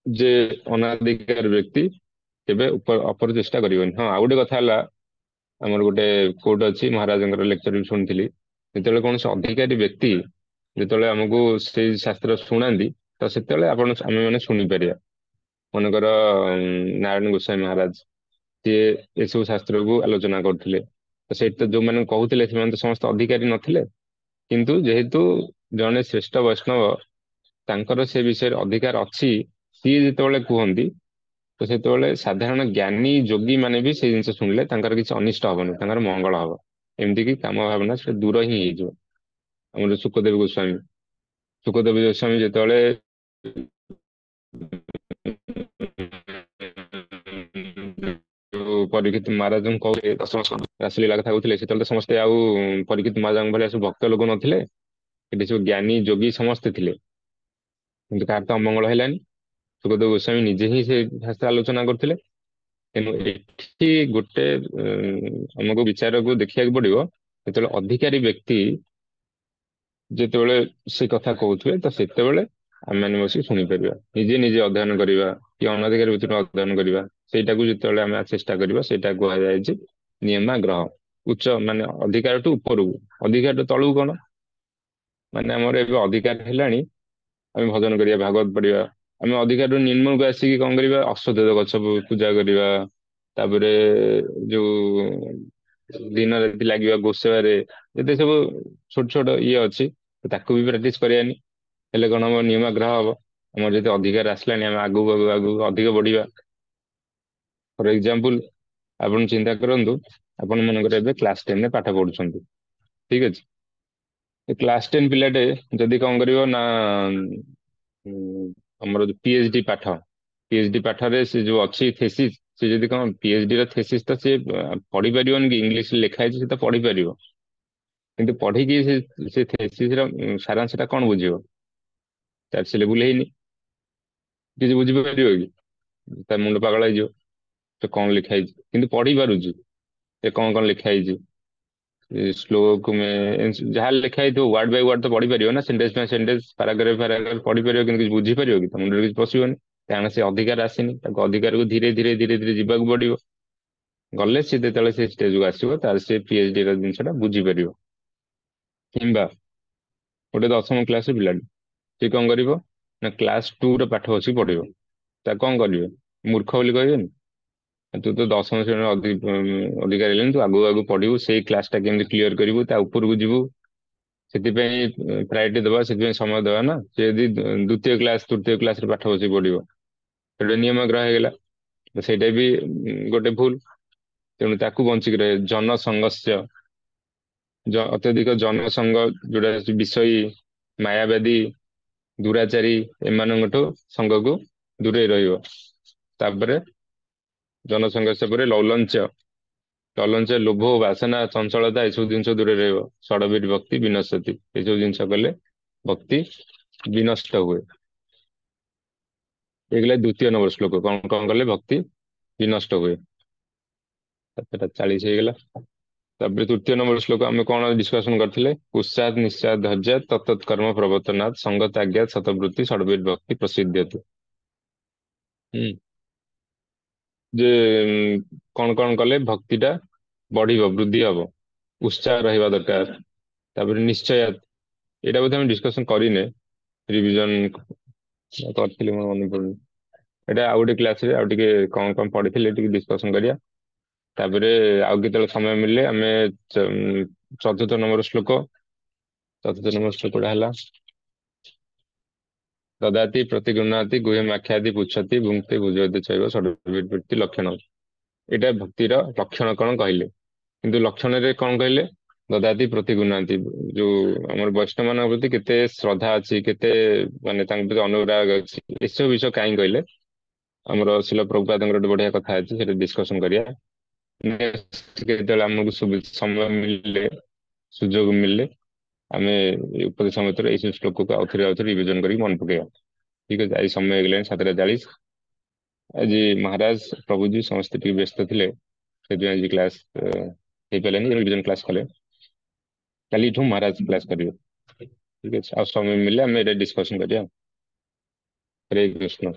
ଯେ ଅନାଧିକାର ବ୍ୟକ୍ତି କେବେ ଅପର ଚେଷ୍ଟା କରିବନି। ହଁ ଆଉ ଗୋଟେ କଥା ହେଲା ଆମର ଗୋଟେ କୋଟ ଅଛି ମହାରାଜଙ୍କର ଲେକ୍ଚର ବି ଶୁଣିଥିଲି ଯେତେବେଳେ କୌଣସି ଅଧିକାରୀ ବ୍ୟକ୍ତି ଯେତେବେଳେ ଆମକୁ ସେଇ ଶାସ୍ତ୍ର ଶୁଣାନ୍ତି ତ ସେତେବେଳେ ଆମେ ମାନେ ଶୁଣିପାରିବା। ମନେକର ନାରାୟଣ ଗୋସ୍ୱାମୀ ମହାରାଜ ସିଏ ଏସବୁ ଶାସ୍ତ୍ରକୁ ଆଲୋଚନା କରୁଥିଲେ ତ ସେଇଠି ତ ଯୋଉମାନେ କହୁଥିଲେ ସେମାନେ ତ ସମସ୍ତେ ଅଧିକାରୀ ନଥିଲେ କିନ୍ତୁ ଯେହେତୁ ଜଣେ ଶ୍ରେଷ୍ଠ ବୈଷ୍ଣବ ତାଙ୍କର ସେ ବିଷୟରେ ଅଧିକାର ଅଛି ସିଏ ଯେତେବେଳେ କୁହନ୍ତି ତ ସେତେବେଳେ ସାଧାରଣ ଜ୍ଞାନୀ ଯୋଗୀ ମାନେ ବି ସେଇ ଜିନିଷ ଶୁଣିଲେ ତାଙ୍କର କିଛି ଅନିଷ୍ଟ ହବନି ତାଙ୍କର ମଙ୍ଗଳ ହବ। ଏମିତି କିି କାମ ଭାବନା ସେଟା ଦୂର ହିଁ ହେଇଯିବ। ଆମର ସୁଖଦେବ ଗୋସ୍ୱାମୀ ଗୋସ୍ୱାମୀ ଯେତେବେଳେ ପରୀକ୍ଷିତ ମହାରାଜଙ୍କୁ କହୁଥିଲେ ରାସଲୀଳା କଥା କହୁଥିଲେ ସେତେବେଳେ ତ ସମସ୍ତେ ଆଉ ପରୀକ୍ଷିତ ମହାରାଜଙ୍କ ଭଳିଆ ସବୁ ଭକ୍ତ ଲୋକ ନଥିଲେ ଏଠି ସବୁ ଜ୍ଞାନୀ ଯୋଗୀ ସମସ୍ତେ ଥିଲେ କିନ୍ତୁ କାହାର ତ ଅମଙ୍ଗଳ ହେଲାନି ସୁଖଦେବ ଗୋସ୍ୱାମୀ ନିଜେ ହିଁ ସେ ଭାଷା ଆଲୋଚନା କରୁଥିଲେ। ତେଣୁ ଏଠି ଗୋଟେ ଆମକୁ ବିଚାରକୁ ଦେଖିବାକୁ ପଡିବ ଯେତେବେଳେ ଅଧିକାରୀ ବ୍ୟକ୍ତି ଯେତେବେଳେ ସେ କଥା କହୁଥିବେ ତ ସେତେବେଳେ ଆମେମାନେ ବସିକି ଶୁଣିପାରିବା ନିଜେ ଅଧ୍ୟୟନ କରିବା କି ଅନଧିକାର ଭିତରେ ଅଧ୍ୟୟନ କରିବା ସେଇଟାକୁ ଯେତେବେଳେ ଆମେ ଚେଷ୍ଟା କରିବା ସେଇଟା କୁହାଯାଇଛି ନିୟମାଗ୍ରହ ଉଚ୍ଚ ମାନେ ଅଧିକାରଠୁ ଉପରକୁ ଅଧିକାରଠୁ ତଳୁକୁ କଣ ମାନେ ଆମର ଏବେ ଅଧିକାର ହେଲାଣି ଆମେ ଭଜନ କରିବା ଭାଗବତ ପଢିବା ଆମେ ଅଧିକାରରୁ ନିମ୍ନକୁ ଆସିକି କଣ କରିବା ଅଶ୍ୱଥତ ଗଛ ପୂଜା କରିବା ତାପରେ ଯୋଉ ଦିନ ରାତି ଲାଗିବା ଗୋଡସେବାରେ ଯେତେ ସବୁ ଛୋଟ ଛୋଟ ଇଏ ଅଛି ତାକୁ ବି ପ୍ରାକ୍ଟିସ କରିବାନି ହେଲେ କଣ ହବ ନିୟମାଗ୍ରହ ହବ ଆମର ଯଦି ଅଧିକାର ଆସିଲାଣି ଆମେ ଆଗକୁ ଅଧିକ ବଢିବା ଫର ଏକ୍ଜାମ୍ପଲ ଆପଣ ଚିନ୍ତା କରନ୍ତୁ ଆପଣ ମନେକର ଏବେ କ୍ଲାସ 10ରେ ପାଠ ପଢୁଛନ୍ତି ଠିକ ଅଛି ଏ କ୍ଲାସ 10 ପିଲାଟେ ଯଦି କଣ କରିବ ନା ଆମର ଯୋଉ ପି ଏଚ ଡି ପାଠ ପି ଏଚ ଡି ପାଠରେ ସେ ଯୋଉ ଅଛି ଥେସିସ୍ ସେ ଯଦି କଣ ପି ଏଚ ଡି ର ଥେସିସ୍ ତ ସେ ପଢି ପାରିବନି କି ଇଂଲିଶରେ ଲେଖା ହେଇଛି ସେ ତ ପଢିପାରିବ କିନ୍ତୁ ପଢିକି ସେ thesis ର ସାରାଂଶ ଟା କଣ ବୁଝିବ? ତାର ସିଲେବୁଲ ହେଇନି, କିଛି ବୁଝିପାରିବ କି? ତା ମୁଣ୍ଡ ପାଗଳ ହେଇଯିବ। ସେ କଣ ଲେଖା ହେଇଛି କିନ୍ତୁ ପଢି ପାରୁଛୁ, ସେ କଣ କଣ ଲେଖା ହେଇଛି, ଶ୍ଲୋକ ଯାହା ଲେଖା ହେଇଥିବ ୱାର୍ଡ ବାଇ ୱାର୍ଡ ତ ପଢି ପାରିବ ନା, sentence Bai sentence, paragraph paragraph ପଢି ପାରିବ, କିନ୍ତୁ କିଛି ବୁଝିପାରିବ କି? ତା ମୁଣ୍ଡରେ କିଛି ପଶିବନି, କାରଣ ସେ ଅଧିକାର ଆସିନି। ତାକୁ ଅଧିକାରକୁ ଧୀରେ ଧୀରେ ଧୀରେ ଧୀରେ ଯିବାକୁ ପଡିବ। ଗଲେ ସେ ଯେତେବେଳେ ସେ ଷ୍ଟେଜକୁ ଆସିବ ତାର ସେ PhD ର ଜିନିଷ ଟା ବୁଝିପାରିବ। କିମ୍ବା ଗୋଟେ ଦଶମ କ୍ଲାସ ର ପିଲାଟି, ସେ କଣ କରିବ ନା କ୍ଲାସ 2 ର ପାଠ ବସିକି ପଢିବ। ତା କଣ କରିବେ? ମୂର୍ଖ ବୋଲି କହିବେନି? ତୁ ତ ଦଶମ ଶ୍ରେଣୀର ଅଧିକାରୀ ହେଲେଣି, ତୁ ଆଗକୁ ଆଗକୁ ପଢିବୁ, ସେଇ କ୍ଲାସ ଟା କେମିତି କ୍ଲିୟର କରିବୁ, ତା ଉପରକୁ ଯିବୁ, ସେଥିପାଇଁ ପ୍ରାୟୋରିଟି ଦେବା, ସେଥିପାଇଁ ସମୟ ଦେବା ନା। ସେ ଯଦି ଦ୍ୱିତୀୟ କ୍ଲାସ ତୃତୀୟ କ୍ଲାସରେ ପାଠ ବସିକି ପଢିବ, ସେଟା ନିୟମାଗ୍ରହ ହେଇଗଲା। ତ ସେଇଟା ବି ଗୋଟେ ଭୁଲ। ତେଣୁ ତାକୁ ବଞ୍ଚିକି ରହେ ଜନସଂଘର୍ଷ, ଅତ୍ୟଧିକ ଜନସଂଘ, ଯୋଉଟା ବିଷୟୀ, ମାୟାବାଦୀ, ଦୁରାଚାରୀ, ଏମାନଙ୍କଠୁ ସଂଘକୁ ଦୂରେଇ ରହିବ। ତାପରେ ଜନସଂଘର୍ଷ ପରେ ଲୌଲଞ୍ଚ, ଲୋଭ, ବାସନା, ଚଞ୍ଚଳତା, ଏସବୁ ଜିନିଷ ଦୂରରେ ରହିବ। ଷଡ଼ବିର ଭକ୍ତି ବିନଶ୍ୟତି, ଏସବୁ ଜିନିଷ କଲେ ଭକ୍ତି ବିନଷ୍ଟ ହୁଏ। ଏଇଗଲା 2ୟ ନମ୍ବର ଶ୍ଲୋକ, କଣ କଣ କଲେ ଭକ୍ତି ବିନଷ୍ଟ ହୁଏ। ସେଟା 40 ହେଇଗଲା। ତାପରେ 3ୟ ନମ୍ବର ଶ୍ଲୋକ ଆମେ କଣ ଡିସ୍କସନ କରିଥିଲେ? ଉତ୍ସାହ ନିଶ୍ଚାତ ଧୈର୍ଯ୍ୟ ତତ୍ତৎ କର୍ମ ପ୍ରବର୍ତ୍ତନାଥ ସଙ୍ଗତ ଆଜ୍ଞା ଶତବୃତ୍ତି ଷଡ଼ବିର ଭକ୍ତି ପ୍ରସିଦ୍ଧ୍ୟତି। ହୁଁ। ଯେ କଣ କଣ କଲେ ଭକ୍ତି ଟା ବଢିବ, ବୃଦ୍ଧି ହବ? ଉତ୍ସାହ ରହିବା ଦରକାର। ତାପରେ ନିଶ୍ଚୟ, ଏଇଟା ବୋଧେ ଆମେ ଡିସ୍କସନ କରିନେ, ରିଭିଜନ କରିଥିଲି ମୋର ମନେ ପଡୁନି। ଏଇଟା ଆଉ ଗୋଟେ କ୍ଲାସରେ ଆଉ ଟିକେ କଣ କଣ ପଢିଥିଲେ ଟିକେ ଡିସ୍କସନ କରିବା। ତାପରେ ଆଉ କେତେବେଳେ ସମୟ ମିଳିଲେ ଆମେ 4ଥ ନମ୍ବର ଶ୍ଲୋକ, 4ଥ ନମ୍ବର ଶ୍ଲୋକଟା ହେଲା ଦଦାତି ପ୍ରତିଗୃହ୍ଣାତି ଗୁହ୍ୟମ୍ ଆଖ୍ୟାତି ପୁଚ୍ଛତି ଭୁଙ୍କ୍ତେ ଭୁଜୟତି ଚୈବ ଷଡ଼ବିର୍ବୃତ୍ତି ଲକ୍ଷଣ। ଏଇଟା ଭକ୍ତିର ଲକ୍ଷଣ କଣ କହିଲେ, କିନ୍ତୁ ଲକ୍ଷଣରେ କଣ କହିଲେ? ଦଦାତି ପ୍ରତିଗୃହ୍ଣାତି, ଯୋଉ ଆମର ବୈଷ୍ଣବ ମାନଙ୍କ ପ୍ରତି କେତେ ଶ୍ରଦ୍ଧା ଅଛି, କେତେ ମାନେ ତାଙ୍କ ପ୍ରତି ଅନୁରାଗ ଅଛି, ଏସବୁ ବିଷୟ କାହିଁ କହିଲେ? ଆମର ଶିଲ ପ୍ରଭୁପାଦଙ୍କର ଗୋଟେ ବଢିଆ କଥା ଅଛି, ସେଟା ଡିସ୍କସନ କରିବା। କେତେବେଳେ ଆମକୁ ସମୟ ମିଳିଲେ, ସୁଯୋଗ ମିଳିଲେ, ଆମେ ଉପଦେଶ ଭିତରେ ଏଇ ସବୁ ଶ୍ଲୋକକୁ ଆଉଥରେ ଆଉଥରେ ରିଭିଜନ କରିକି ମନେ ପକେଇବା। ଠିକ ଅଛି, ଆଜି ସମୟ ହେଇଗଲାଣି 7ଟା 40। ଆଜି ମହାରାଜ ପ୍ରଭୁଜୀ ସମସ୍ତେ ଟିକେ ବ୍ୟସ୍ତ ଥିଲେ, ସେଥିପାଇଁ ଆଜି କ୍ଲାସ ହେଇପାରିଲାନି। ରିଭିଜନ କ୍ଲାସ କଲେ, କାଲିଠୁ ମହାରାଜ କ୍ଲାସ କରିବେ। ଠିକ ଅଛି, ଆଉ ସମୟ ମିଳିଲେ ଆମେ ଏଇଟା ଡିସ୍କସନ କରିବା। ହରେ କୃଷ୍ଣ।